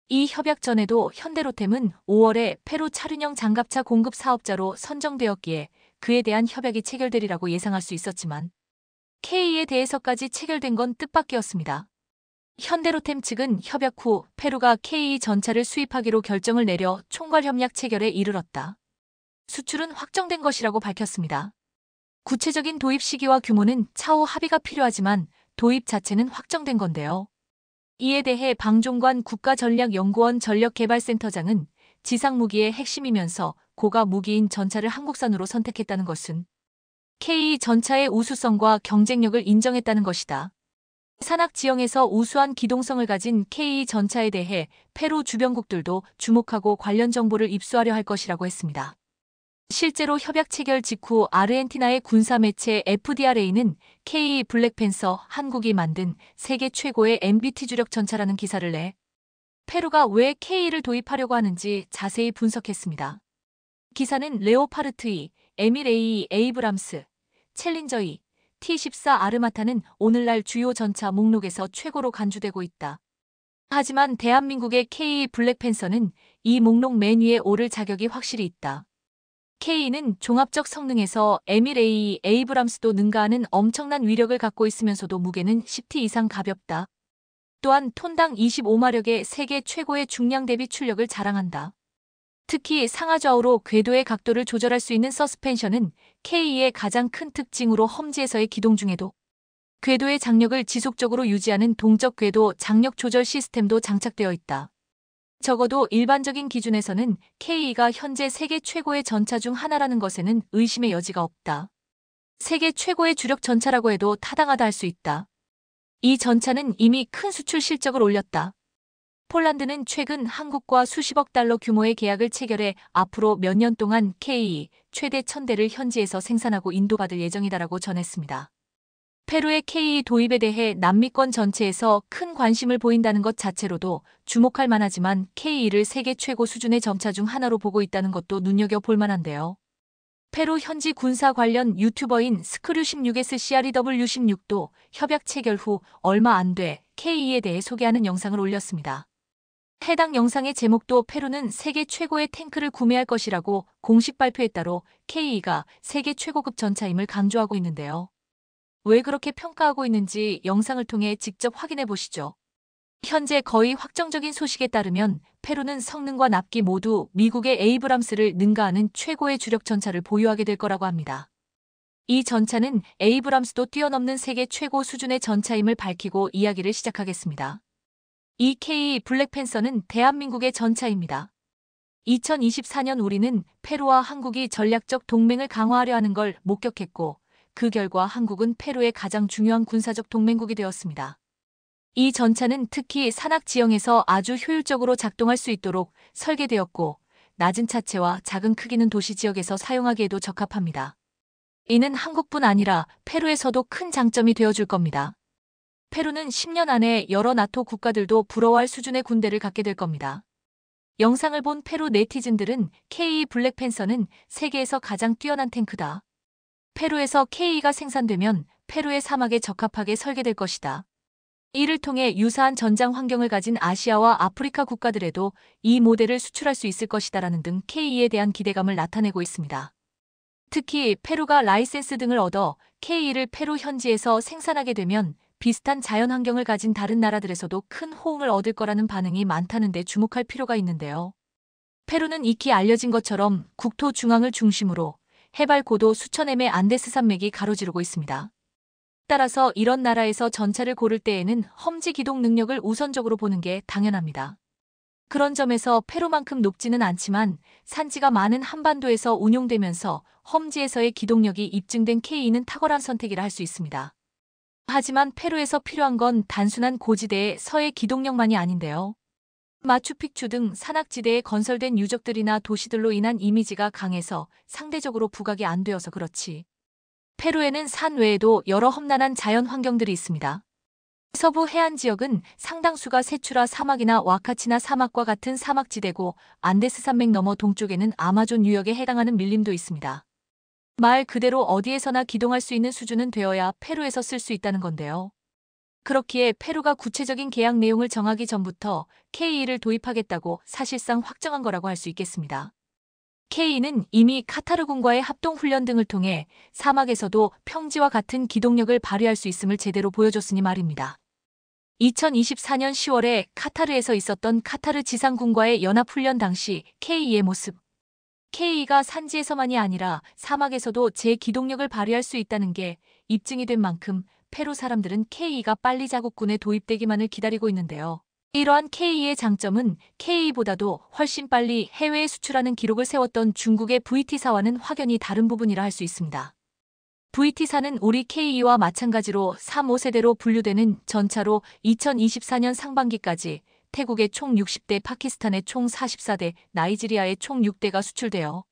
이 협약 전에도 현대로템은 5월에 페루 차륜형 장갑차 공급 사업자로 선정되었기에 그에 대한 협약이 체결되리라고 예상할 수 있었지만 K2에 대해서까지 체결된 건 뜻밖이었습니다. 현대로템 측은 협약 후 페루가 KE 전차를 수입하기로 결정을 내려 총괄 협약 체결에 이르렀다. 수출은 확정된 것이라고 밝혔습니다. 구체적인 도입 시기와 규모는 차후 합의가 필요하지만 도입 자체는 확정된 건데요. 이에 대해 방종관 국가전략연구원 전력개발센터장은 지상무기의 핵심이면서 고가 무기인 전차를 한국산으로 선택했다는 것은 KE 전차의 우수성과 경쟁력을 인정했다는 것이다. 산악 지형에서 우수한 기동성을 가진 KE 전차에 대해 페루 주변국들도 주목하고 관련 정보를 입수하려 할 것이라고 했습니다. 실제로 협약 체결 직후 아르헨티나의 군사 매체 FDRA는 KE 블랙팬서 한국이 만든 세계 최고의 MBT 주력 전차라는 기사를 내 페루가 왜 KE를 도입하려고 하는지 자세히 분석했습니다. 기사는 레오파르트 2, 에밀 A, 에이브람스, 챌린저 2, T-14 아르마타는 오늘날 주요 전차 목록에서 최고로 간주되고 있다. 하지만 대한민국의 KE 블랙팬서는 이 목록 맨 위에 오를 자격이 확실히 있다. KE는 종합적 성능에서 에밀 A, 에이브람스도 능가하는 엄청난 위력을 갖고 있으면서도 무게는 10t 이상 가볍다. 또한 톤당 25마력의 세계 최고의 중량 대비 출력을 자랑한다. 특히 상하좌우로 궤도의 각도를 조절할 수 있는 서스펜션은 KE의 가장 큰 특징으로 험지에서의 기동 중에도 궤도의 장력을 지속적으로 유지하는 동적 궤도 장력 조절 시스템도 장착되어 있다. 적어도 일반적인 기준에서는 KE가 현재 세계 최고의 전차 중 하나라는 것에는 의심의 여지가 없다. 세계 최고의 주력 전차라고 해도 타당하다 할 수 있다. 이 전차는 이미 큰 수출 실적을 올렸다. 폴란드는 최근 한국과 수십억 달러 규모의 계약을 체결해 앞으로 몇 년 동안 KE 최대 1000대를 현지에서 생산하고 인도받을 예정이다라고 전했습니다. 페루의 KE 도입에 대해 남미권 전체에서 큰 관심을 보인다는 것 자체로도 주목할 만하지만 KE를 세계 최고 수준의 전차 중 하나로 보고 있다는 것도 눈여겨볼 만한데요. 페루 현지 군사 관련 유튜버인 스크류16S CREW16도 협약 체결 후 얼마 안 돼 KE에 대해 소개하는 영상을 올렸습니다. 해당 영상의 제목도 페루는 세계 최고의 탱크를 구매할 것이라고 공식 발표에 따로 KE가 세계 최고급 전차임을 강조하고 있는데요. 왜 그렇게 평가하고 있는지 영상을 통해 직접 확인해 보시죠. 현재 거의 확정적인 소식에 따르면 페루는 성능과 납기 모두 미국의 에이브람스를 능가하는 최고의 주력 전차를 보유하게 될 거라고 합니다. 이 전차는 에이브람스도 뛰어넘는 세계 최고 수준의 전차임을 밝히고 이야기를 시작하겠습니다. 이 KE 블랙팬서는 대한민국의 전차입니다. 2024년 우리는 페루와 한국이 전략적 동맹을 강화하려 하는 걸 목격했고 그 결과 한국은 페루의 가장 중요한 군사적 동맹국이 되었습니다. 이 전차는 특히 산악 지형에서 아주 효율적으로 작동할 수 있도록 설계되었고 낮은 차체와 작은 크기는 도시 지역에서 사용하기에도 적합합니다. 이는 한국뿐 아니라 페루에서도 큰 장점이 되어줄 겁니다. 페루는 10년 안에 여러 나토 국가들도 부러워할 수준의 군대를 갖게 될 겁니다. 영상을 본 페루 네티즌들은 KE 블랙팬서는 세계에서 가장 뛰어난 탱크다. 페루에서 KE가 생산되면 페루의 사막에 적합하게 설계될 것이다. 이를 통해 유사한 전장 환경을 가진 아시아와 아프리카 국가들에도 이 모델을 수출할 수 있을 것이다라는 등 KE에 대한 기대감을 나타내고 있습니다. 특히 페루가 라이센스 등을 얻어 KE를 페루 현지에서 생산하게 되면 비슷한 자연 환경을 가진 다른 나라들에서도 큰 호응을 얻을 거라는 반응이 많다는 데 주목할 필요가 있는데요. 페루는 익히 알려진 것처럼 국토 중앙을 중심으로 해발 고도 수천 m의 안데스 산맥이 가로지르고 있습니다. 따라서 이런 나라에서 전차를 고를 때에는 험지 기동 능력을 우선적으로 보는 게 당연합니다. 그런 점에서 페루만큼 높지는 않지만 산지가 많은 한반도에서 운용되면서 험지에서의 기동력이 입증된 KE는 탁월한 선택이라 할 수 있습니다. 하지만 페루에서 필요한 건 단순한 고지대의 서해 기동력만이 아닌데요. 마추픽추 등 산악지대에 건설된 유적들이나 도시들로 인한 이미지가 강해서 상대적으로 부각이 안 되어서 그렇지. 페루에는 산 외에도 여러 험난한 자연 환경들이 있습니다. 서부 해안 지역은 상당수가 세추라 사막이나 와카치나 사막과 같은 사막지대고 안데스 산맥 너머 동쪽에는 아마존 유역에 해당하는 밀림도 있습니다. 말 그대로 어디에서나 기동할 수 있는 수준은 되어야 페루에서 쓸 수 있다는 건데요. 그렇기에 페루가 구체적인 계약 내용을 정하기 전부터 KE를 도입하겠다고 사실상 확정한 거라고 할 수 있겠습니다. KE는 이미 카타르군과의 합동훈련 등을 통해 사막에서도 평지와 같은 기동력을 발휘할 수 있음을 제대로 보여줬으니 말입니다. 2024년 10월에 카타르에서 있었던 카타르 지상군과의 연합훈련 당시 KE의 모습. KE가 산지에서만이 아니라 사막에서도 제 기동력을 발휘할 수 있다는 게 입증이 된 만큼 페루 사람들은 KE가 빨리 자국군에 도입되기만을 기다리고 있는데요. 이러한 KE의 장점은 KE보다도 훨씬 빨리 해외에 수출하는 기록을 세웠던 중국의 VT사와는 확연히 다른 부분이라 할 수 있습니다. VT사는 우리 KE와 마찬가지로 3, 5세대로 분류되는 전차로 2024년 상반기까지 태국에 총 60대, 파키스탄에 총 44대, 나이지리아에 총 6대가 수출되어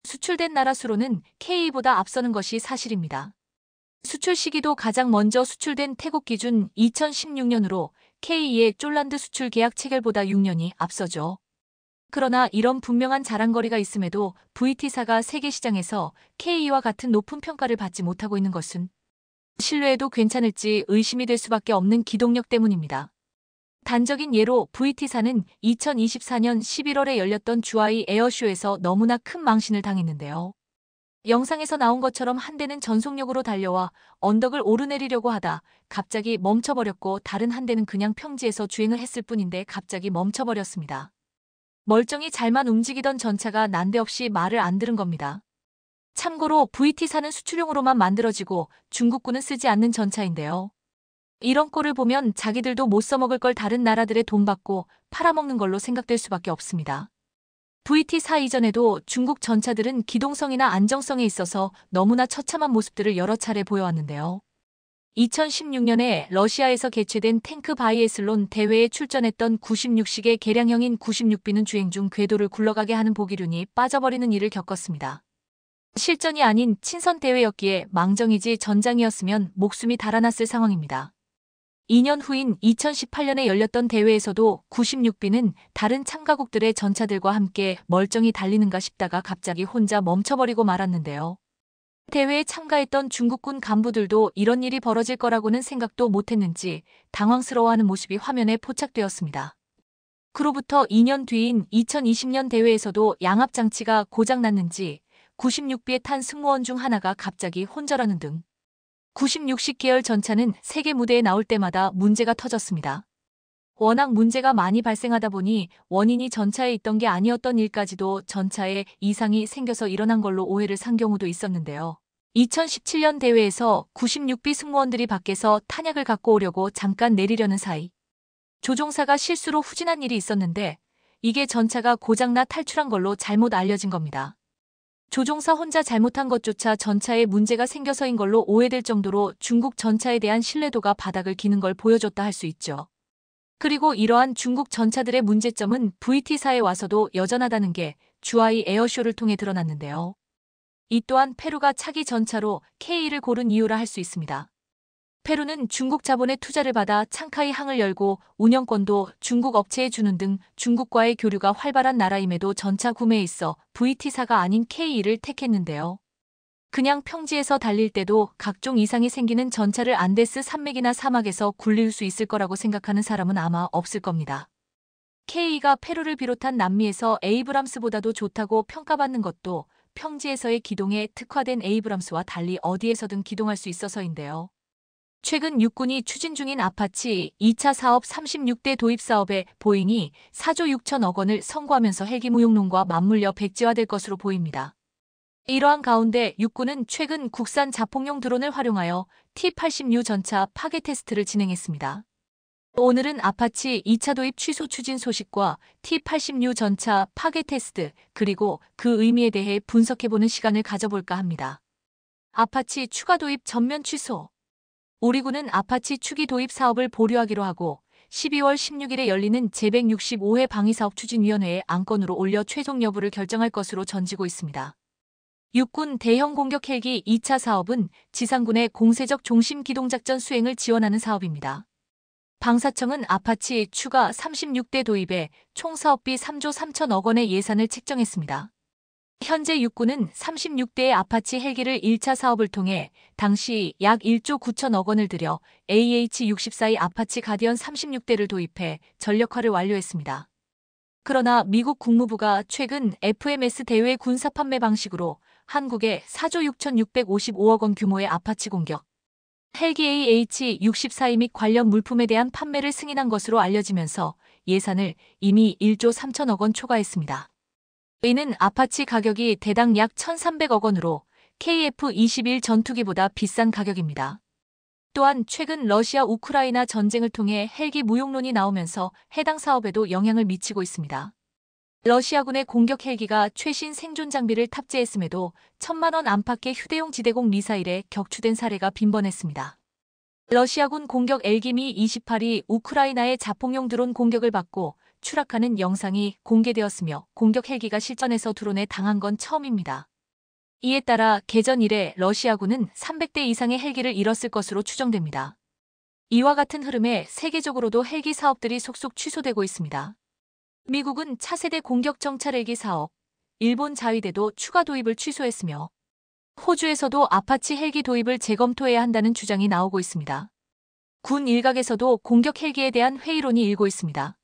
수출된 나라 수로는 KE보다 앞서는 것이 사실입니다. 수출 시기도 가장 먼저 수출된 태국 기준 2016년으로 KE의 쫄란드 수출 계약 체결보다 6년이 앞서죠. 그러나 이런 분명한 자랑거리가 있음에도 VT사가 세계 시장에서 KE와 같은 높은 평가를 받지 못하고 있는 것은 신뢰해도 괜찮을지 의심이 될 수밖에 없는 기동력 때문입니다. 단적인 예로 VT사는 2024년 11월에 열렸던 주하이 에어쇼에서 너무나 큰 망신을 당했는데요. 영상에서 나온 것처럼 한 대는 전속력으로 달려와 언덕을 오르내리려고 하다 갑자기 멈춰버렸고 다른 한 대는 그냥 평지에서 주행을 했을 뿐인데 갑자기 멈춰버렸습니다. 멀쩡히 잘만 움직이던 전차가 난데없이 말을 안 들은 겁니다. 참고로 VT사는 수출용으로만 만들어지고 중국군은 쓰지 않는 전차인데요. 이런 꼴을 보면 자기들도 못 써먹을 걸 다른 나라들의 돈 받고 팔아먹는 걸로 생각될 수밖에 없습니다. VT4 이전에도 중국 전차들은 기동성이나 안정성에 있어서 너무나 처참한 모습들을 여러 차례 보여왔는데요. 2016년에 러시아에서 개최된 탱크 바이애슬론 대회에 출전했던 96식의 개량형인 96B는 주행 중 궤도를 굴러가게 하는 보기륜이 빠져버리는 일을 겪었습니다. 실전이 아닌 친선 대회였기에 망정이지 전장이었으면 목숨이 달아났을 상황입니다. 2년 후인 2018년에 열렸던 대회에서도 96B는 다른 참가국들의 전차들과 함께 멀쩡히 달리는가 싶다가 갑자기 혼자 멈춰버리고 말았는데요. 대회에 참가했던 중국군 간부들도 이런 일이 벌어질 거라고는 생각도 못했는지 당황스러워하는 모습이 화면에 포착되었습니다. 그로부터 2년 뒤인 2020년 대회에서도 양압장치가 고장났는지 96B에 탄 승무원 중 하나가 갑자기 혼절하는 등 96식 계열 전차는 세계 무대에 나올 때마다 문제가 터졌습니다. 워낙 문제가 많이 발생하다 보니 원인이 전차에 있던 게 아니었던 일까지도 전차에 이상이 생겨서 일어난 걸로 오해를 산 경우도 있었는데요. 2017년 대회에서 96B 승무원들이 밖에서 탄약을 갖고 오려고 잠깐 내리려는 사이 조종사가 실수로 후진한 일이 있었는데 이게 전차가 고장나 탈출한 걸로 잘못 알려진 겁니다. 조종사 혼자 잘못한 것조차 전차에 문제가 생겨서인 걸로 오해될 정도로 중국 전차에 대한 신뢰도가 바닥을 기는 걸 보여줬다 할 수 있죠. 그리고 이러한 중국 전차들의 문제점은 VT사에 와서도 여전하다는 게 주하이 에어쇼를 통해 드러났는데요. 이 또한 페루가 차기 전차로 KE를 고른 이유라 할 수 있습니다. 페루는 중국 자본의 투자를 받아 창카이 항을 열고 운영권도 중국 업체에 주는 등 중국과의 교류가 활발한 나라임에도 전차 구매에 있어 VT사가 아닌 KE를 택했는데요. 그냥 평지에서 달릴 때도 각종 이상이 생기는 전차를 안데스 산맥이나 사막에서 굴릴 수 있을 거라고 생각하는 사람은 아마 없을 겁니다. KE가 페루를 비롯한 남미에서 에이브람스보다도 좋다고 평가받는 것도 평지에서의 기동에 특화된 에이브람스와 달리 어디에서든 기동할 수 있어서인데요. 최근 육군이 추진 중인 아파치 2차 사업 36대 도입 사업에 보잉이 4조 6천억 원을 선고하면서 헬기 무용론과 맞물려 백지화될 것으로 보입니다. 이러한 가운데 육군은 최근 국산 자폭용 드론을 활용하여 T-80U 전차 파괴 테스트를 진행했습니다. 오늘은 아파치 2차 도입 취소 추진 소식과 T-80U 전차 파괴 테스트 그리고 그 의미에 대해 분석해보는 시간을 가져볼까 합니다. 아파치 추가 도입 전면 취소. 우리 군은 아파치 추기 도입 사업을 보류하기로 하고 12월 16일에 열리는 제165회 방위사업추진위원회에 안건으로 올려 최종 여부를 결정할 것으로 전지고 있습니다. 육군 대형 공격 헬기 2차 사업은 지상군의 공세적 종심 기동작전 수행을 지원하는 사업입니다. 방사청은 아파치 추가 36대 도입에 총 사업비 3조 3천억 원의 예산을 책정했습니다. 현재 육군은 36대의 아파치 헬기를 1차 사업을 통해 당시 약 1조 9천억 원을 들여 AH-64의 아파치 가디언 36대를 도입해 전력화를 완료했습니다. 그러나 미국 국무부가 최근 FMS 대외 군사 판매 방식으로 한국에 4조 6,655억 원 규모의 아파치 공격 헬기 AH-64E 및 관련 물품에 대한 판매를 승인한 것으로 알려지면서 예산을 이미 1조 3천억 원 초과했습니다. 이는 아파치 가격이 대당 약 1,300억 원으로 KF-21 전투기보다 비싼 가격입니다. 또한 최근 러시아 우크라이나 전쟁을 통해 헬기 무용론이 나오면서 해당 사업에도 영향을 미치고 있습니다. 러시아군의 공격 헬기가 최신 생존 장비를 탑재했음에도 1,000만 원 안팎의 휴대용 지대공 미사일에 격추된 사례가 빈번했습니다. 러시아군 공격 헬기 미-28이 우크라이나의 자폭용 드론 공격을 받고 추락하는 영상이 공개되었으며 공격 헬기가 실전에서 드론에 당한 건 처음입니다. 이에 따라 개전 이래 러시아군은 300대 이상의 헬기를 잃었을 것으로 추정됩니다. 이와 같은 흐름에 세계적으로도 헬기 사업들이 속속 취소되고 있습니다. 미국은 차세대 공격 정찰 헬기 사업, 일본 자위대도 추가 도입을 취소했으며 호주에서도 아파치 헬기 도입을 재검토해야 한다는 주장이 나오고 있습니다. 군 일각에서도 공격 헬기에 대한 회의론이 일고 있습니다.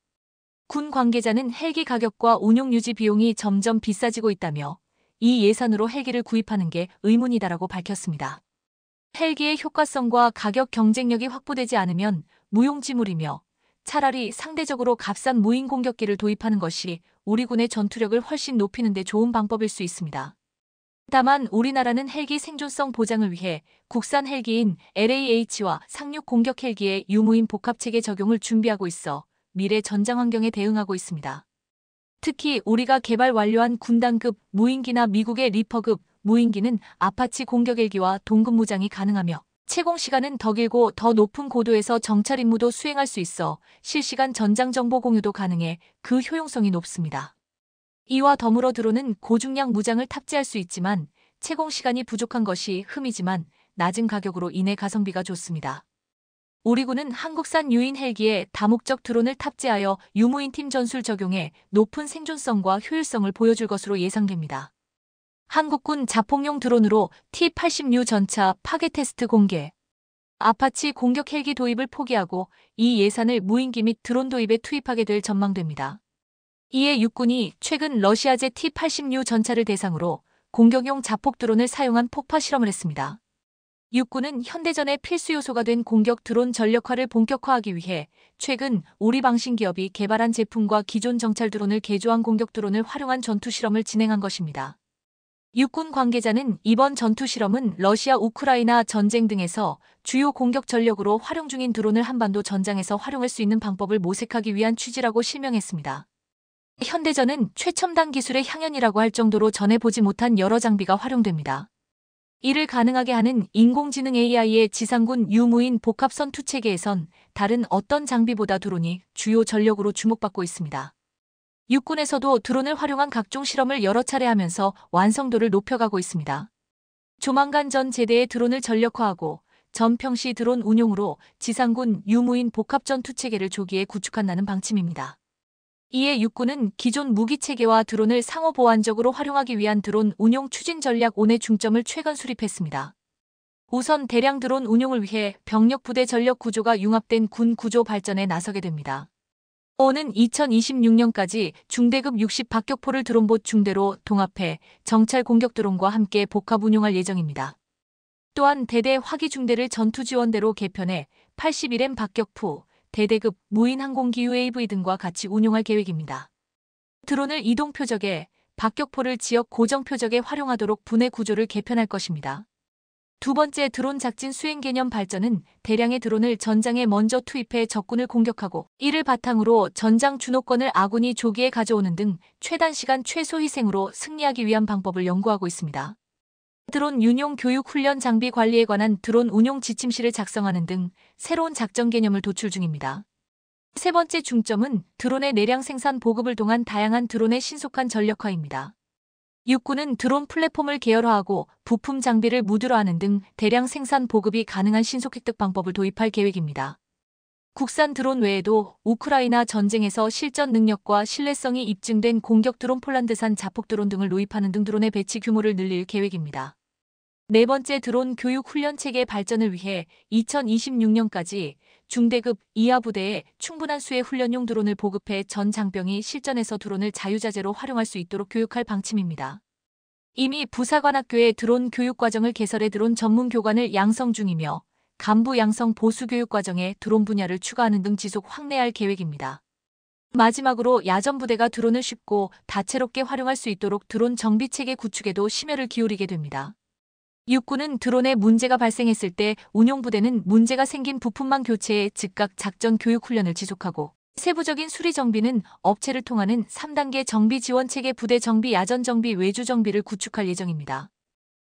군 관계자는 헬기 가격과 운용 유지 비용이 점점 비싸지고 있다며 이 예산으로 헬기를 구입하는 게 의문이다라고 밝혔습니다. 헬기의 효과성과 가격 경쟁력이 확보되지 않으면 무용지물이며 차라리 상대적으로 값싼 무인 공격기를 도입하는 것이 우리 군의 전투력을 훨씬 높이는 데 좋은 방법일 수 있습니다. 다만 우리나라는 헬기 생존성 보장을 위해 국산 헬기인 LAH와 상륙 공격 헬기의 유무인 복합체계 적용을 준비하고 있어 미래 전장 환경에 대응하고 있습니다. 특히 우리가 개발 완료한 군단급 무인기나 미국의 리퍼급 무인기는 아파치 공격 헬기와 동급 무장이 가능하며 채공 시간은 더 길고 더 높은 고도에서 정찰 임무도 수행할 수 있어 실시간 전장 정보 공유도 가능해 그 효용성이 높습니다. 이와 더불어 드론은 고중량 무장을 탑재할 수 있지만 채공 시간이 부족한 것이 흠이지만 낮은 가격으로 인해 가성비가 좋습니다. 우리 군은 한국산 유인 헬기에 다목적 드론을 탑재하여 유무인 팀 전술 적용해 높은 생존성과 효율성을 보여줄 것으로 예상됩니다. 한국군 자폭용 드론으로 T-80U 전차 파괴 테스트 공개. 아파치 공격 헬기 도입을 포기하고 이 예산을 무인기 및 드론 도입에 투입하게 될 전망됩니다. 이에 육군이 최근 러시아제 T-80U 전차를 대상으로 공격용 자폭 드론을 사용한 폭파 실험을 했습니다. 육군은 현대전의 필수 요소가 된 공격 드론 전력화를 본격화하기 위해 최근 우리 방신 기업이 개발한 제품과 기존 정찰 드론을 개조한 공격 드론을 활용한 전투 실험을 진행한 것입니다. 육군 관계자는 이번 전투 실험은 러시아 우크라이나 전쟁 등에서 주요 공격 전력으로 활용 중인 드론을 한반도 전장에서 활용할 수 있는 방법을 모색하기 위한 취지라고 실명했습니다. 현대전은 최첨단 기술의 향연이라고 할 정도로 전해 보지 못한 여러 장비가 활용됩니다. 이를 가능하게 하는 인공지능 AI의 지상군 유무인 복합선 투체계에선 다른 어떤 장비보다 드론이 주요 전력으로 주목받고 있습니다. 육군에서도 드론을 활용한 각종 실험을 여러 차례 하면서 완성도를 높여가고 있습니다. 조만간 전 제대의 드론을 전력화하고 전평시 드론 운용으로 지상군 유무인 복합전투체계를 조기에 구축한다는 방침입니다. 이에 육군은 기존 무기체계와 드론을 상호 보완적으로 활용하기 위한 드론 운용 추진 전략 5의 중점을 최근 수립했습니다. 우선 대량 드론 운용을 위해 병력 부대 전력 구조가 융합된 군 구조 발전에 나서게 됩니다. 5는 2026년까지 중대급 60 박격포를 드론봇 중대로 동합해 정찰 공격 드론과 함께 복합 운용할 예정입니다. 또한 대대 화기 중대를 전투지원대로 개편해 81M 박격포, 대대급 무인 항공기 UAV 등과 같이 운용할 계획입니다. 드론을 이동 표적에, 박격포를 지역 고정 표적에 활용하도록 분해 구조를 개편할 것입니다. 두 번째 드론 작진 수행 개념 발전은 대량의 드론을 전장에 먼저 투입해 적군을 공격하고 이를 바탕으로 전장 주도권을 아군이 조기에 가져오는 등 최단 시간 최소 희생으로 승리하기 위한 방법을 연구하고 있습니다. 드론 운용 교육 훈련 장비 관리에 관한 드론 운용 지침실을 작성하는 등 새로운 작전 개념을 도출 중입니다. 세 번째 중점은 드론의 내량 생산 보급을 통한 다양한 드론의 신속한 전력화입니다. 육군은 드론 플랫폼을 계열화하고 부품 장비를 무드로하는 등 대량 생산 보급이 가능한 신속 획득 방법을 도입할 계획입니다. 국산 드론 외에도 우크라이나 전쟁에서 실전 능력과 신뢰성이 입증된 공격 드론 폴란드산 자폭 드론 등을 도입하는 등 드론의 배치 규모를 늘릴 계획입니다. 네 번째 드론 교육 훈련 체계 발전을 위해 2026년까지 중대급 이하 부대에 충분한 수의 훈련용 드론을 보급해 전 장병이 실전에서 드론을 자유자재로 활용할 수 있도록 교육할 방침입니다. 이미 부사관학교에 드론 교육 과정을 개설해 드론 전문 교관을 양성 중이며 간부 양성 보수 교육 과정에 드론 분야를 추가하는 등 지속 확대할 계획입니다. 마지막으로 야전 부대가 드론을 쉽고 다채롭게 활용할 수 있도록 드론 정비 체계 구축에도 심혈을 기울이게 됩니다. 육군은 드론에 문제가 발생했을 때 운용부대는 문제가 생긴 부품만 교체해 즉각 작전 교육 훈련을 지속하고, 세부적인 수리 정비는 업체를 통하는 3단계 정비 지원 체계 부대 정비, 야전 정비, 외주 정비를 구축할 예정입니다.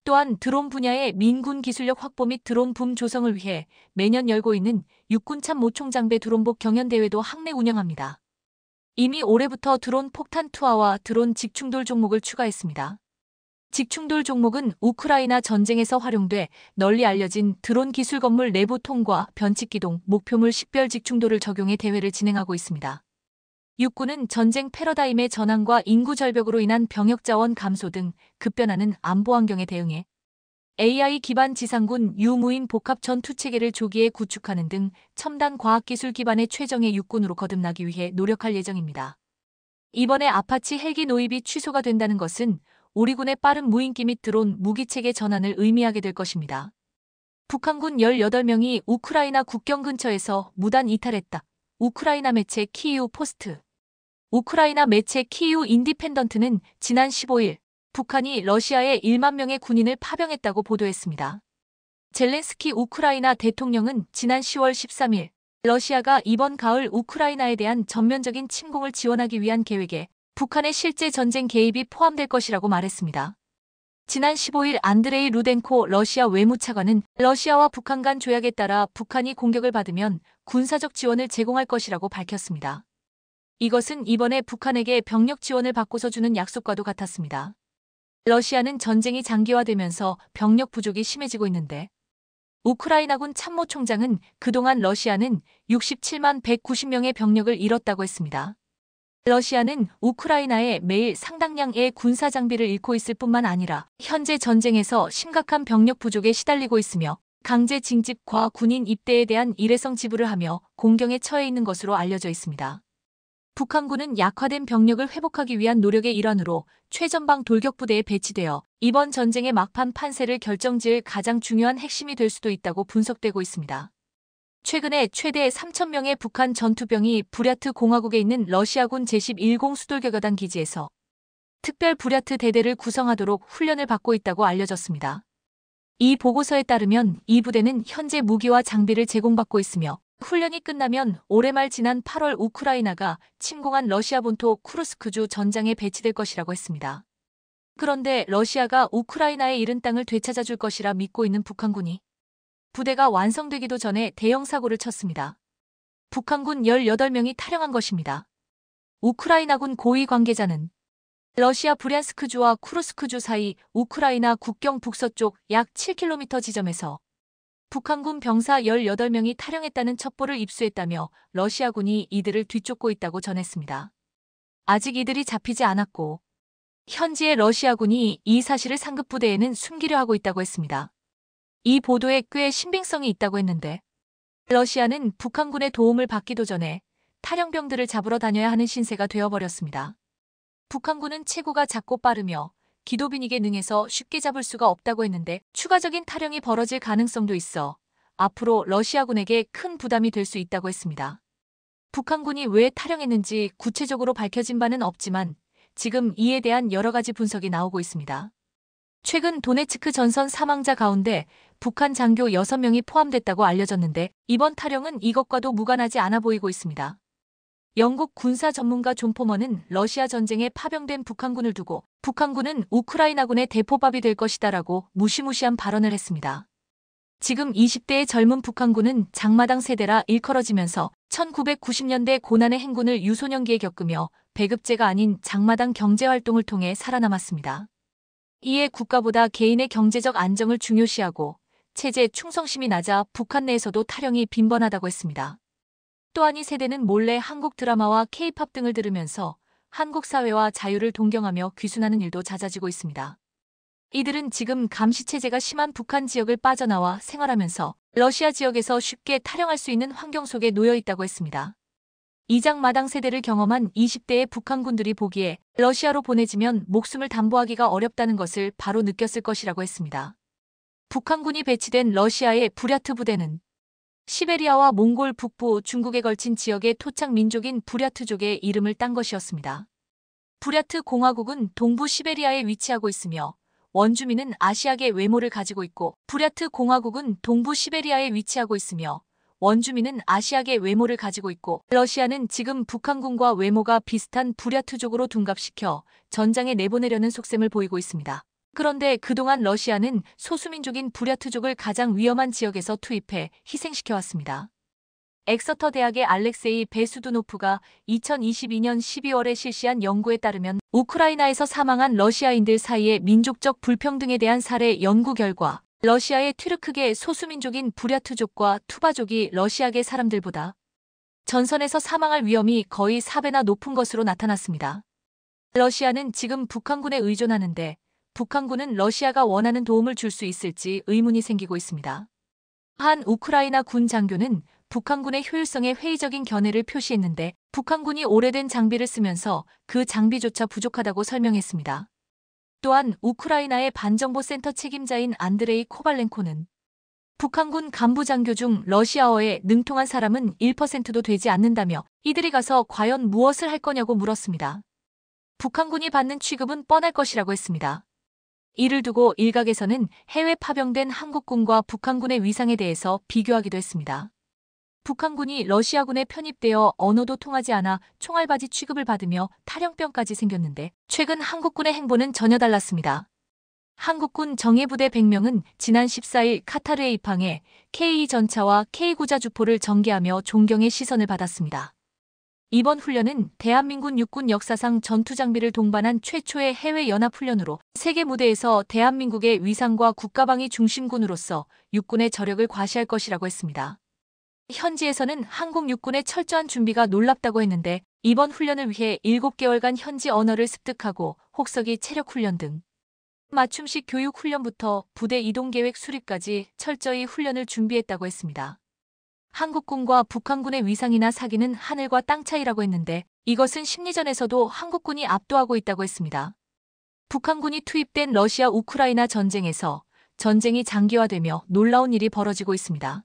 또한 드론 분야의 민군 기술력 확보 및 드론 붐 조성을 위해 매년 열고 있는 육군 참모총장배 드론복 경연대회도 학내 운영합니다. 이미 올해부터 드론 폭탄 투하와 드론 직충돌 종목을 추가했습니다. 직충돌 종목은 우크라이나 전쟁에서 활용돼 널리 알려진 드론 기술 건물 내부 통과, 변칙기동, 목표물 식별 직충돌을 적용해 대회를 진행하고 있습니다. 육군은 전쟁 패러다임의 전환과 인구 절벽으로 인한 병역 자원 감소 등 급변하는 안보 환경에 대응해 AI 기반 지상군 유무인 복합 전투 체계를 조기에 구축하는 등 첨단 과학기술 기반의 최정예 육군으로 거듭나기 위해 노력할 예정입니다. 이번에 아파치 헬기 도입이 취소가 된다는 것은 우리 군의 빠른 무인기 및 드론 무기체계 전환을 의미하게 될 것입니다. 북한군 18명이 우크라이나 국경 근처에서 무단 이탈했다. 우크라이나 매체 키이우 포스트. 우크라이나 매체 키이우 인디펜던트는 지난 15일 북한이 러시아에 1만 명의 군인을 파병했다고 보도했습니다. 젤렌스키 우크라이나 대통령은 지난 10월 13일 러시아가 이번 가을 우크라이나에 대한 전면적인 침공을 지원하기 위한 계획에 북한의 실제 전쟁 개입이 포함될 것이라고 말했습니다. 지난 15일 안드레이 루덴코 러시아 외무차관은 러시아와 북한 간 조약에 따라 북한이 공격을 받으면 군사적 지원을 제공할 것이라고 밝혔습니다. 이것은 이번에 북한에게 병력 지원을 받고서 주는 약속과도 같았습니다. 러시아는 전쟁이 장기화되면서 병력 부족이 심해지고 있는데, 우크라이나군 참모총장은 그동안 러시아는 67만 190명의 병력을 잃었다고 했습니다. 러시아는 우크라이나에 매일 상당량의 군사 장비를 잃고 있을 뿐만 아니라 현재 전쟁에서 심각한 병력 부족에 시달리고 있으며 강제 징집과 군인 입대에 대한 일회성 지불을 하며 공경에 처해 있는 것으로 알려져 있습니다. 북한군은 약화된 병력을 회복하기 위한 노력의 일환으로 최전방 돌격부대에 배치되어 이번 전쟁의 막판 판세를 결정지을 가장 중요한 핵심이 될 수도 있다고 분석되고 있습니다. 최근에 최대 3,000명의 북한 전투병이 부랴트 공화국에 있는 러시아군 제11공 수돌격여단 기지에서 특별 부랴트 대대를 구성하도록 훈련을 받고 있다고 알려졌습니다. 이 보고서에 따르면 이 부대는 현재 무기와 장비를 제공받고 있으며 훈련이 끝나면 올해 말 지난 8월 우크라이나가 침공한 러시아 본토 쿠르스크주 전장에 배치될 것이라고 했습니다. 그런데 러시아가 우크라이나에 잃은 땅을 되찾아줄 것이라 믿고 있는 북한군이 부대가 완성되기도 전에 대형 사고를 쳤습니다. 북한군 18명이 탈영한 것입니다. 우크라이나군 고위 관계자는 러시아 브리안스크주와 쿠르스크주 사이 우크라이나 국경 북서쪽 약 7km 지점에서 북한군 병사 18명이 탈영했다는 첩보를 입수했다며 러시아군이 이들을 뒤쫓고 있다고 전했습니다. 아직 이들이 잡히지 않았고 현지의 러시아군이 이 사실을 상급부대에는 숨기려 하고 있다고 했습니다. 이 보도에 꽤 신빙성이 있다고 했는데, 러시아는 북한군의 도움을 받기도 전에 탈영병들을 잡으러 다녀야 하는 신세가 되어버렸습니다. 북한군은 체구가 작고 빠르며 기도빈에게 능해서 쉽게 잡을 수가 없다고 했는데 추가적인 탈영이 벌어질 가능성도 있어 앞으로 러시아군에게 큰 부담이 될 수 있다고 했습니다. 북한군이 왜 탈영했는지 구체적으로 밝혀진 바는 없지만 지금 이에 대한 여러 가지 분석이 나오고 있습니다. 최근 도네츠크 전선 사망자 가운데 북한 장교 6명이 포함됐다고 알려졌는데 이번 탈영은 이것과도 무관하지 않아 보이고 있습니다. 영국 군사 전문가 존 포머는 러시아 전쟁에 파병된 북한군을 두고 북한군은 우크라이나군의 대포밥이 될 것이다라고 무시무시한 발언을 했습니다. 지금 20대의 젊은 북한군은 장마당 세대라 일컬어지면서 1990년대 고난의 행군을 유소년기에 겪으며 배급제가 아닌 장마당 경제활동을 통해 살아남았습니다. 이에 국가보다 개인의 경제적 안정을 중요시하고 체제 충성심이 낮아 북한 내에서도 탈영이 빈번하다고 했습니다. 또한 이 세대는 몰래 한국 드라마와 K-팝 등을 들으면서 한국 사회와 자유를 동경하며 귀순하는 일도 잦아지고 있습니다. 이들은 지금 감시체제가 심한 북한 지역을 빠져나와 생활하면서 러시아 지역에서 쉽게 탈영할 수 있는 환경 속에 놓여 있다고 했습니다. 이장마당 세대를 경험한 20대의 북한군들이 보기에 러시아로 보내지면 목숨을 담보하기가 어렵다는 것을 바로 느꼈을 것이라고 했습니다. 북한군이 배치된 러시아의 부랴트 부대는 시베리아와 몽골 북부 중국에 걸친 지역의 토착 민족인 부랴트족의 이름을 딴 것이었습니다. 부랴트 공화국은 동부 시베리아에 위치하고 있으며 원주민은 아시아계 외모를 가지고 있고 부랴트 공화국은 동부 시베리아에 위치하고 있으며 원주민은 아시아계 외모를 가지고 있고 러시아는 지금 북한군과 외모가 비슷한 부랴트족으로 둔갑시켜 전장에 내보내려는 속셈을 보이고 있습니다. 그런데 그동안 러시아는 소수민족인 부랴트족을 가장 위험한 지역에서 투입해 희생시켜왔습니다. 엑서터 대학의 알렉세이 베수두노프가 2022년 12월에 실시한 연구에 따르면 우크라이나에서 사망한 러시아인들 사이의 민족적 불평등에 대한 사례 연구 결과 러시아의 튀르크계 소수민족인 부랴트족과 투바족이 러시아계 사람들보다 전선에서 사망할 위험이 거의 4배나 높은 것으로 나타났습니다. 러시아는 지금 북한군에 의존하는데 북한군은 러시아가 원하는 도움을 줄 수 있을지 의문이 생기고 있습니다. 한 우크라이나 군 장교는 북한군의 효율성에 회의적인 견해를 표시했는데 북한군이 오래된 장비를 쓰면서 그 장비조차 부족하다고 설명했습니다. 또한 우크라이나의 반정보센터 책임자인 안드레이 코발렌코는 북한군 간부 장교 중 러시아어에 능통한 사람은 1%도 되지 않는다며 이들이 가서 과연 무엇을 할 거냐고 물었습니다. 북한군이 받는 취급은 뻔할 것이라고 했습니다. 이를 두고 일각에서는 해외 파병된 한국군과 북한군의 위상에 대해서 비교하기도 했습니다. 북한군이 러시아군에 편입되어 언어도 통하지 않아 총알바지 취급을 받으며 탈영병까지 생겼는데 최근 한국군의 행보는 전혀 달랐습니다. 한국군 정예부대 100명은 지난 14일 카타르에 입항해 K2 전차와 K9자 주포를 전개하며 존경의 시선을 받았습니다. 이번 훈련은 대한민국 육군 역사상 전투장비를 동반한 최초의 해외 연합훈련으로 세계 무대에서 대한민국의 위상과 국가방위 중심군으로서 육군의 저력을 과시할 것이라고 했습니다. 현지에서는 한국 육군의 철저한 준비가 놀랍다고 했는데 이번 훈련을 위해 7개월간 현지 언어를 습득하고 혹서기 체력훈련 등 맞춤식 교육훈련부터 부대 이동계획 수립까지 철저히 훈련을 준비했다고 했습니다. 한국군과 북한군의 위상이나 사기는 하늘과 땅 차이라고 했는데 이것은 심리전에서도 한국군이 압도하고 있다고 했습니다. 북한군이 투입된 러시아 우크라이나 전쟁에서 전쟁이 장기화되며 놀라운 일이 벌어지고 있습니다.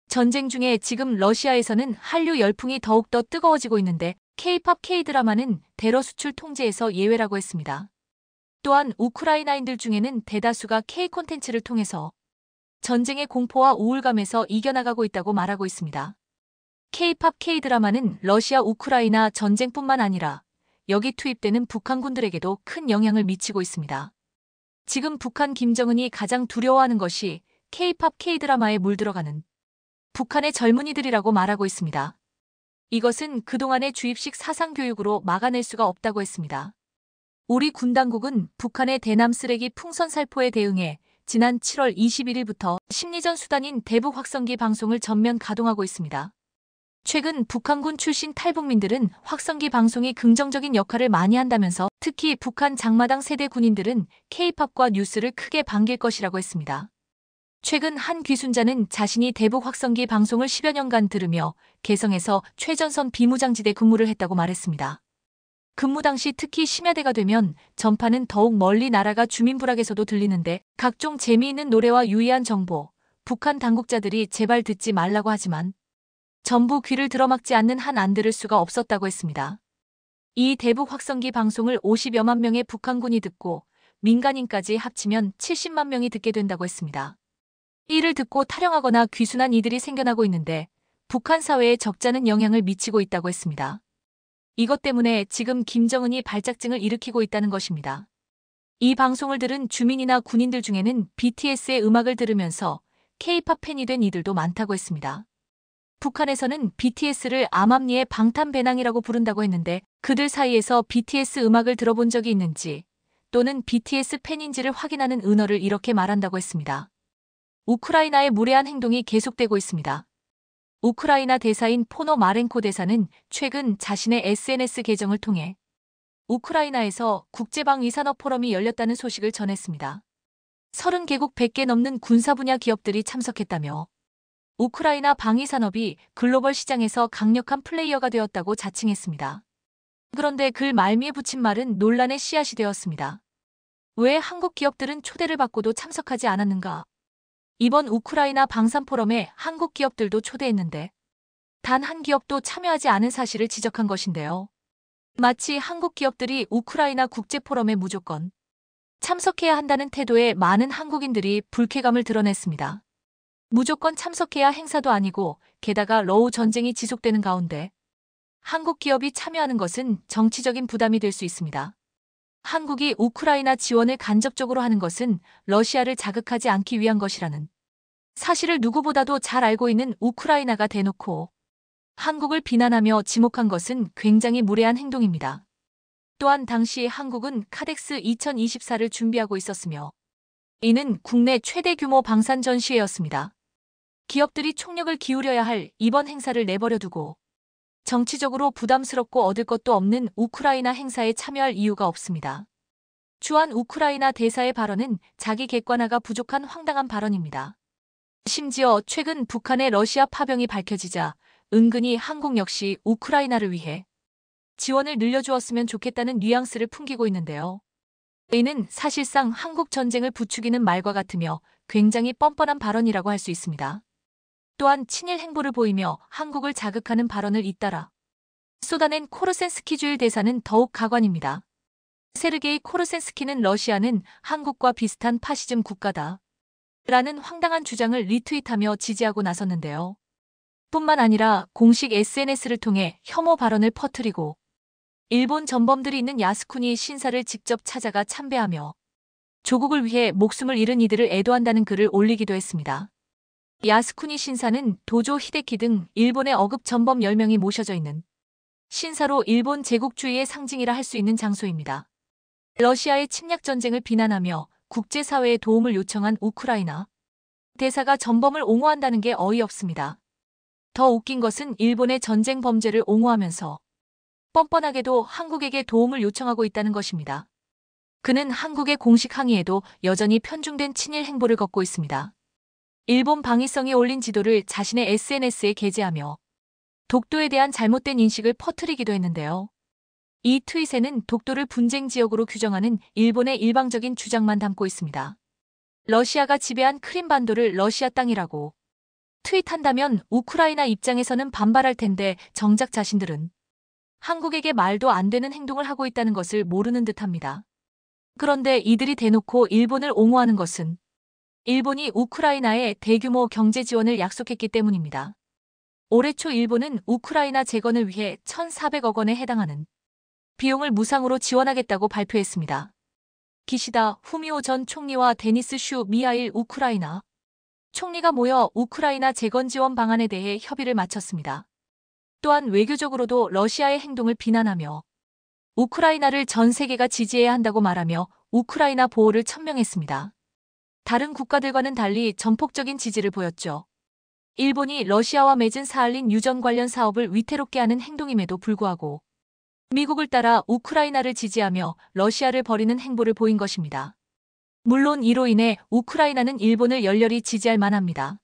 전쟁 중에 지금 러시아에서는 한류 열풍이 더욱더 뜨거워지고 있는데 K-팝 K-드라마는 대러 수출 통제에서 예외라고 했습니다. 또한 우크라이나인들 중에는 대다수가 K 콘텐츠를 통해서 전쟁의 공포와 우울감에서 이겨나가고 있다고 말하고 있습니다. K-팝 K-드라마는 러시아 우크라이나 전쟁뿐만 아니라 여기 투입되는 북한군들에게도 큰 영향을 미치고 있습니다. 지금 북한 김정은이 가장 두려워하는 것이 K-팝 K-드라마에 물들어가는 북한의 젊은이들이라고 말하고 있습니다. 이것은 그동안의 주입식 사상교육으로 막아낼 수가 없다고 했습니다. 우리 군 당국은 북한의 대남 쓰레기 풍선 살포에 대응해 지난 7월 21일부터 심리전 수단인 대북 확성기 방송을 전면 가동하고 있습니다. 최근 북한군 출신 탈북민들은 확성기 방송이 긍정적인 역할을 많이 한다면서 특히 북한 장마당 세대 군인들은 K-팝과 뉴스를 크게 반길 것이라고 했습니다. 최근 한 귀순자는 자신이 대북 확성기 방송을 10여 년간 들으며 개성에서 최전선 비무장지대 근무를 했다고 말했습니다. 근무 당시 특히 심야대가 되면 전파는 더욱 멀리 날아가 주민부락에서도 들리는데 각종 재미있는 노래와 유의한 정보, 북한 당국자들이 제발 듣지 말라고 하지만 전부 귀를 들어막지 않는 한 안 들을 수가 없었다고 했습니다. 이 대북 확성기 방송을 50여만 명의 북한군이 듣고 민간인까지 합치면 70만 명이 듣게 된다고 했습니다. 이를 듣고 탈영하거나 귀순한 이들이 생겨나고 있는데 북한 사회에 적잖은 영향을 미치고 있다고 했습니다. 이것 때문에 지금 김정은이 발작증을 일으키고 있다는 것입니다. 이 방송을 들은 주민이나 군인들 중에는 BTS의 음악을 들으면서 K-팝 팬이 된 이들도 많다고 했습니다. 북한에서는 BTS를 암암리의 방탄배낭이라고 부른다고 했는데 그들 사이에서 BTS 음악을 들어본 적이 있는지 또는 BTS 팬인지를 확인하는 은어를 이렇게 말한다고 했습니다. 우크라이나의 무례한 행동이 계속되고 있습니다. 우크라이나 대사인 포노마렌코 대사는 최근 자신의 SNS 계정을 통해 우크라이나에서 국제방위산업 포럼이 열렸다는 소식을 전했습니다. 30개국 100개 넘는 군사 분야 기업들이 참석했다며 우크라이나 방위산업이 글로벌 시장에서 강력한 플레이어가 되었다고 자칭했습니다. 그런데 글 말미에 붙인 말은 논란의 씨앗이 되었습니다. 왜 한국 기업들은 초대를 받고도 참석하지 않았는가? 이번 우크라이나 방산 포럼에 한국 기업들도 초대했는데 단 한 기업도 참여하지 않은 사실을 지적한 것인데요. 마치 한국 기업들이 우크라이나 국제 포럼에 무조건 참석해야 한다는 태도에 많은 한국인들이 불쾌감을 드러냈습니다. 무조건 참석해야 행사도 아니고 게다가 러우 전쟁이 지속되는 가운데 한국 기업이 참여하는 것은 정치적인 부담이 될 수 있습니다. 한국이 우크라이나 지원을 간접적으로 하는 것은 러시아를 자극하지 않기 위한 것이라는 사실을 누구보다도 잘 알고 있는 우크라이나가 대놓고 한국을 비난하며 지목한 것은 굉장히 무례한 행동입니다. 또한 당시 한국은 카덱스 2024를 준비하고 있었으며 이는 국내 최대 규모 방산 전시회였습니다. 기업들이 총력을 기울여야 할 이번 행사를 내버려 두고 정치적으로 부담스럽고 얻을 것도 없는 우크라이나 행사에 참여할 이유가 없습니다. 주한 우크라이나 대사의 발언은 자기 객관화가 부족한 황당한 발언입니다. 심지어 최근 북한의 러시아 파병이 밝혀지자 은근히 한국 역시 우크라이나를 위해 지원을 늘려주었으면 좋겠다는 뉘앙스를 풍기고 있는데요. 이는 사실상 한국 전쟁을 부추기는 말과 같으며 굉장히 뻔뻔한 발언이라고 할 수 있습니다. 또한 친일 행보를 보이며 한국을 자극하는 발언을 잇따라 쏟아낸 코르센스키 주일 대사는 더욱 가관입니다. 세르게이 코르센스키는 러시아는 한국과 비슷한 파시즘 국가다 라는 황당한 주장을 리트윗하며 지지하고 나섰는데요. 뿐만 아니라 공식 SNS를 통해 혐오 발언을 퍼뜨리고 일본 전범들이 있는 야스쿠니 신사를 직접 찾아가 참배하며 조국을 위해 목숨을 잃은 이들을 애도한다는 글을 올리기도 했습니다. 야스쿠니 신사는 도조 히데키 등 일본의 어급 전범 10명이 모셔져 있는 신사로 일본 제국주의의 상징이라 할 수 있는 장소입니다. 러시아의 침략 전쟁을 비난하며 국제사회에 도움을 요청한 우크라이나 대사가 전범을 옹호한다는 게 어이없습니다. 더 웃긴 것은 일본의 전쟁 범죄를 옹호하면서 뻔뻔하게도 한국에게 도움을 요청하고 있다는 것입니다. 그는 한국의 공식 항의에도 여전히 편중된 친일 행보를 걷고 있습니다. 일본 방위성이 올린 지도를 자신의 SNS에 게재하며 독도에 대한 잘못된 인식을 퍼뜨리기도 했는데요. 이 트윗에는 독도를 분쟁 지역으로 규정하는 일본의 일방적인 주장만 담고 있습니다. 러시아가 지배한 크림반도를 러시아 땅이라고 트윗한다면 우크라이나 입장에서는 반발할 텐데 정작 자신들은 한국에게 말도 안 되는 행동을 하고 있다는 것을 모르는 듯합니다. 그런데 이들이 대놓고 일본을 옹호하는 것은 일본이 우크라이나에 대규모 경제 지원을 약속했기 때문입니다. 올해 초 일본은 우크라이나 재건을 위해 1,400억 원에 해당하는 비용을 무상으로 지원하겠다고 발표했습니다. 기시다 후미오 전 총리와 데니스 슈 미하일 우크라이나 총리가 모여 우크라이나 재건 지원 방안에 대해 협의를 마쳤습니다. 또한 외교적으로도 러시아의 행동을 비난하며 우크라이나를 전 세계가 지지해야 한다고 말하며 우크라이나 보호를 천명했습니다. 다른 국가들과는 달리 전폭적인 지지를 보였죠. 일본이 러시아와 맺은 사할린 유전 관련 사업을 위태롭게 하는 행동임에도 불구하고 미국을 따라 우크라이나를 지지하며 러시아를 버리는 행보를 보인 것입니다. 물론 이로 인해 우크라이나는 일본을 열렬히 지지할 만합니다.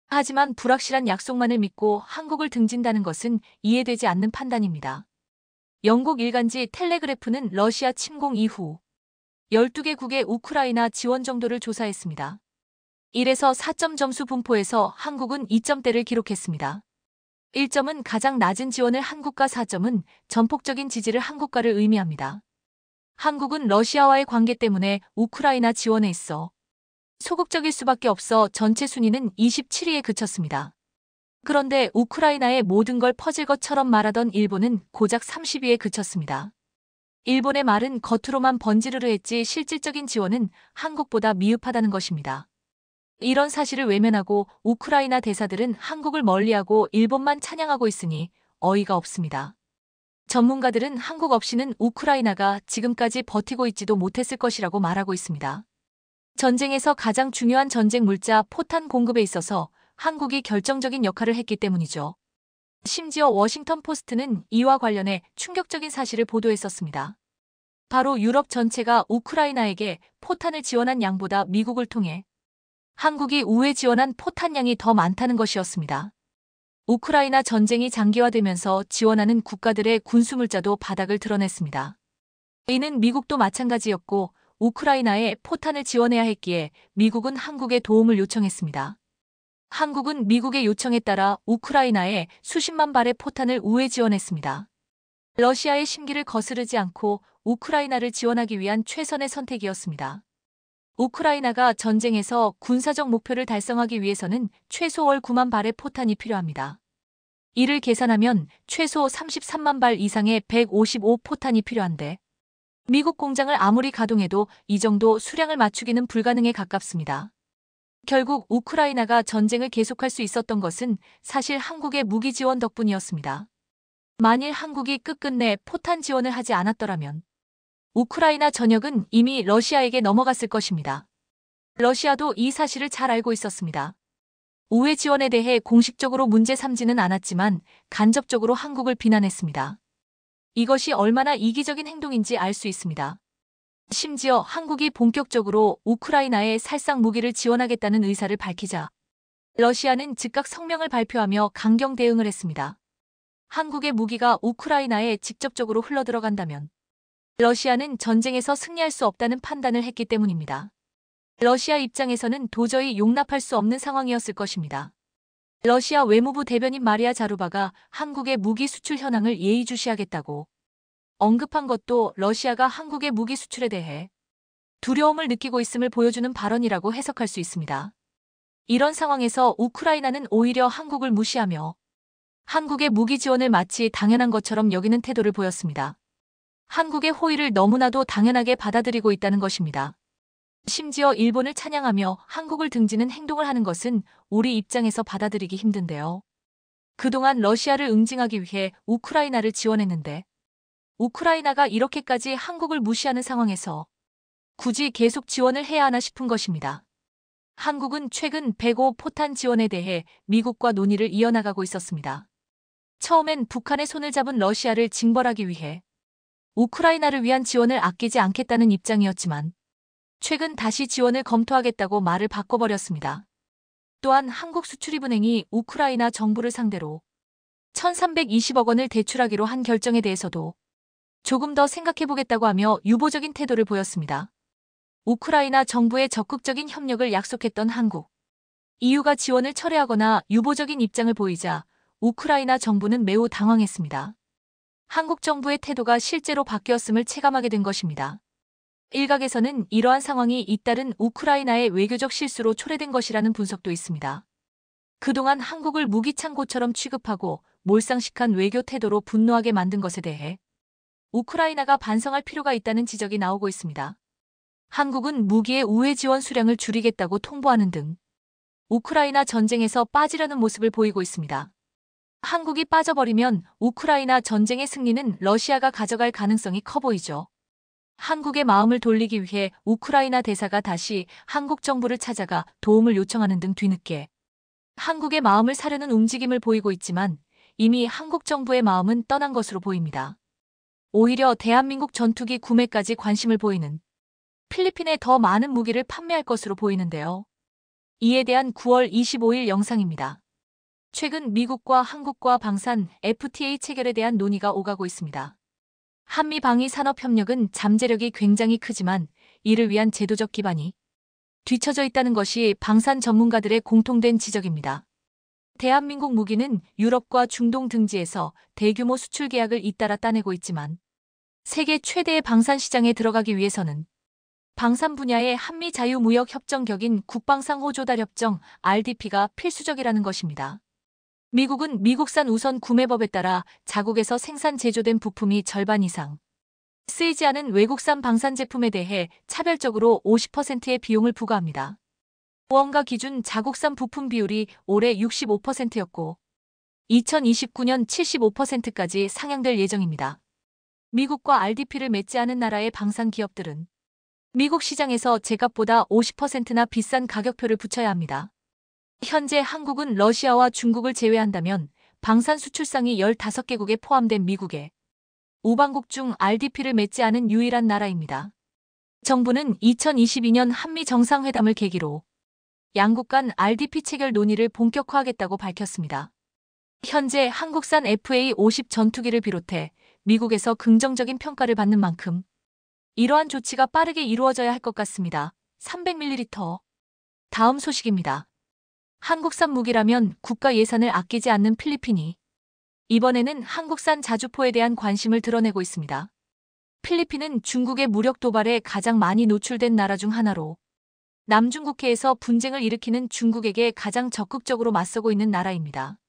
하지만 불확실한 약속만을 믿고 한국을 등진다는 것은 이해되지 않는 판단입니다. 영국 일간지 텔레그래프는 러시아 침공 이후 12개국의 우크라이나 지원 정도를 조사했습니다. 1에서 4점 점수 분포에서 한국은 2점대를 기록했습니다. 1점은 가장 낮은 지원을 한국과 4점은 전폭적인 지지를 한국과를 의미합니다. 한국은 러시아와의 관계 때문에 우크라이나 지원에 있어 소극적일 수밖에 없어 전체 순위는 27위에 그쳤습니다. 그런데 우크라이나의 모든 걸 퍼질 것처럼 말하던 일본은 고작 30위에 그쳤습니다. 일본의 말은 겉으로만 번지르르 했지 실질적인 지원은 한국보다 미흡하다는 것입니다. 이런 사실을 외면하고 우크라이나 대사들은 한국을 멀리하고 일본만 찬양하고 있으니 어이가 없습니다. 전문가들은 한국 없이는 우크라이나가 지금까지 버티고 있지도 못했을 것이라고 말하고 있습니다. 전쟁에서 가장 중요한 전쟁 물자 포탄 공급에 있어서 한국이 결정적인 역할을 했기 때문이죠. 심지어 워싱턴 포스트는 이와 관련해 충격적인 사실을 보도했었습니다. 바로 유럽 전체가 우크라이나에게 포탄을 지원한 양보다 미국을 통해 한국이 우회 지원한 포탄량이 더 많다는 것이었습니다. 우크라이나 전쟁이 장기화되면서 지원하는 국가들의 군수물자도 바닥을 드러냈습니다. 이는 미국도 마찬가지였고 우크라이나에 포탄을 지원해야 했기에 미국은 한국에 도움을 요청했습니다. 한국은 미국의 요청에 따라 우크라이나에 수십만 발의 포탄을 우회 지원했습니다. 러시아의 심기를 거스르지 않고 우크라이나를 지원하기 위한 최선의 선택이었습니다. 우크라이나가 전쟁에서 군사적 목표를 달성하기 위해서는 최소 월 9만 발의 포탄이 필요합니다. 이를 계산하면 최소 33만 발 이상의 155포탄이 필요한데 미국 공장을 아무리 가동해도 이 정도 수량을 맞추기는 불가능에 가깝습니다. 결국 우크라이나가 전쟁을 계속할 수 있었던 것은 사실 한국의 무기 지원 덕분이었습니다. 만일 한국이 끝끝내 포탄 지원을 하지 않았더라면 우크라이나 전역은 이미 러시아에게 넘어갔을 것입니다. 러시아도 이 사실을 잘 알고 있었습니다. 우회 지원에 대해 공식적으로 문제 삼지는 않았지만 간접적으로 한국을 비난했습니다. 이것이 얼마나 이기적인 행동인지 알 수 있습니다. 심지어 한국이 본격적으로 우크라이나에 살상 무기를 지원하겠다는 의사를 밝히자 러시아는 즉각 성명을 발표하며 강경 대응을 했습니다. 한국의 무기가 우크라이나에 직접적으로 흘러들어간다면 러시아는 전쟁에서 승리할 수 없다는 판단을 했기 때문입니다. 러시아 입장에서는 도저히 용납할 수 없는 상황이었을 것입니다. 러시아 외무부 대변인 마리아 자루바가 한국의 무기 수출 현황을 예의주시하겠다고 언급한 것도 러시아가 한국의 무기 수출에 대해 두려움을 느끼고 있음을 보여주는 발언이라고 해석할 수 있습니다. 이런 상황에서 우크라이나는 오히려 한국을 무시하며 한국의 무기 지원을 마치 당연한 것처럼 여기는 태도를 보였습니다. 한국의 호의를 너무나도 당연하게 받아들이고 있다는 것입니다. 심지어 일본을 찬양하며 한국을 등지는 행동을 하는 것은 우리 입장에서 받아들이기 힘든데요. 그동안 러시아를 응징하기 위해 우크라이나를 지원했는데 우크라이나가 이렇게까지 한국을 무시하는 상황에서 굳이 계속 지원을 해야 하나 싶은 것입니다. 한국은 최근 105 포탄 지원에 대해 미국과 논의를 이어나가고 있었습니다. 처음엔 북한의 손을 잡은 러시아를 징벌하기 위해 우크라이나를 위한 지원을 아끼지 않겠다는 입장이었지만 최근 다시 지원을 검토하겠다고 말을 바꿔버렸습니다. 또한 한국수출입은행이 우크라이나 정부를 상대로 1,320억 원을 대출하기로 한 결정에 대해서도 조금 더 생각해보겠다고 하며 유보적인 태도를 보였습니다. 우크라이나 정부의 적극적인 협력을 약속했던 한국. EU가 지원을 철회하거나 유보적인 입장을 보이자 우크라이나 정부는 매우 당황했습니다. 한국 정부의 태도가 실제로 바뀌었음을 체감하게 된 것입니다. 일각에서는 이러한 상황이 잇따른 우크라이나의 외교적 실수로 초래된 것이라는 분석도 있습니다. 그동안 한국을 무기창고처럼 취급하고 몰상식한 외교 태도로 분노하게 만든 것에 대해 우크라이나가 반성할 필요가 있다는 지적이 나오고 있습니다. 한국은 무기의 우회 지원 수량을 줄이겠다고 통보하는 등 우크라이나 전쟁에서 빠지려는 모습을 보이고 있습니다. 한국이 빠져버리면 우크라이나 전쟁의 승리는 러시아가 가져갈 가능성이 커 보이죠. 한국의 마음을 돌리기 위해 우크라이나 대사가 다시 한국 정부를 찾아가 도움을 요청하는 등 뒤늦게 한국의 마음을 사려는 움직임을 보이고 있지만 이미 한국 정부의 마음은 떠난 것으로 보입니다. 오히려 대한민국 전투기 구매까지 관심을 보이는 필리핀에 더 많은 무기를 판매할 것으로 보이는데요. 이에 대한 9월 25일 영상입니다. 최근 미국과 한국과 방산 FTA 체결에 대한 논의가 오가고 있습니다. 한미 방위 산업 협력은 잠재력이 굉장히 크지만 이를 위한 제도적 기반이 뒤처져 있다는 것이 방산 전문가들의 공통된 지적입니다. 대한민국 무기는 유럽과 중동 등지에서 대규모 수출 계약을 잇따라 따내고 있지만 세계 최대의 방산 시장에 들어가기 위해서는 방산 분야의 한미 자유무역협정격인 국방상호조달협정 RDP가 필수적이라는 것입니다. 미국은 미국산 우선 구매법에 따라 자국에서 생산 제조된 부품이 절반 이상 쓰이지 않은 외국산 방산 제품에 대해 차별적으로 50%의 비용을 부과합니다. 원가 기준 자국산 부품 비율이 올해 65%였고 2029년 75%까지 상향될 예정입니다. 미국과 RDP를 맺지 않은 나라의 방산 기업들은 미국 시장에서 제값보다 50%나 비싼 가격표를 붙여야 합니다. 현재 한국은 러시아와 중국을 제외한다면 방산 수출상이 15개국에 포함된 미국의 우방국 중 RDP를 맺지 않은 유일한 나라입니다. 정부는 2022년 한미 정상회담을 계기로 양국 간 RDP 체결 논의를 본격화하겠다고 밝혔습니다. 현재 한국산 FA-50 전투기를 비롯해 미국에서 긍정적인 평가를 받는 만큼 이러한 조치가 빠르게 이루어져야 할 것 같습니다. 300ml. 다음 소식입니다. 한국산 무기라면 국가 예산을 아끼지 않는 필리핀이 이번에는 한국산 자주포에 대한 관심을 드러내고 있습니다. 필리핀은 중국의 무력 도발에 가장 많이 노출된 나라 중 하나로 남중국해에서 분쟁을 일으키는 중국에게 가장 적극적으로 맞서고 있는 나라입니다.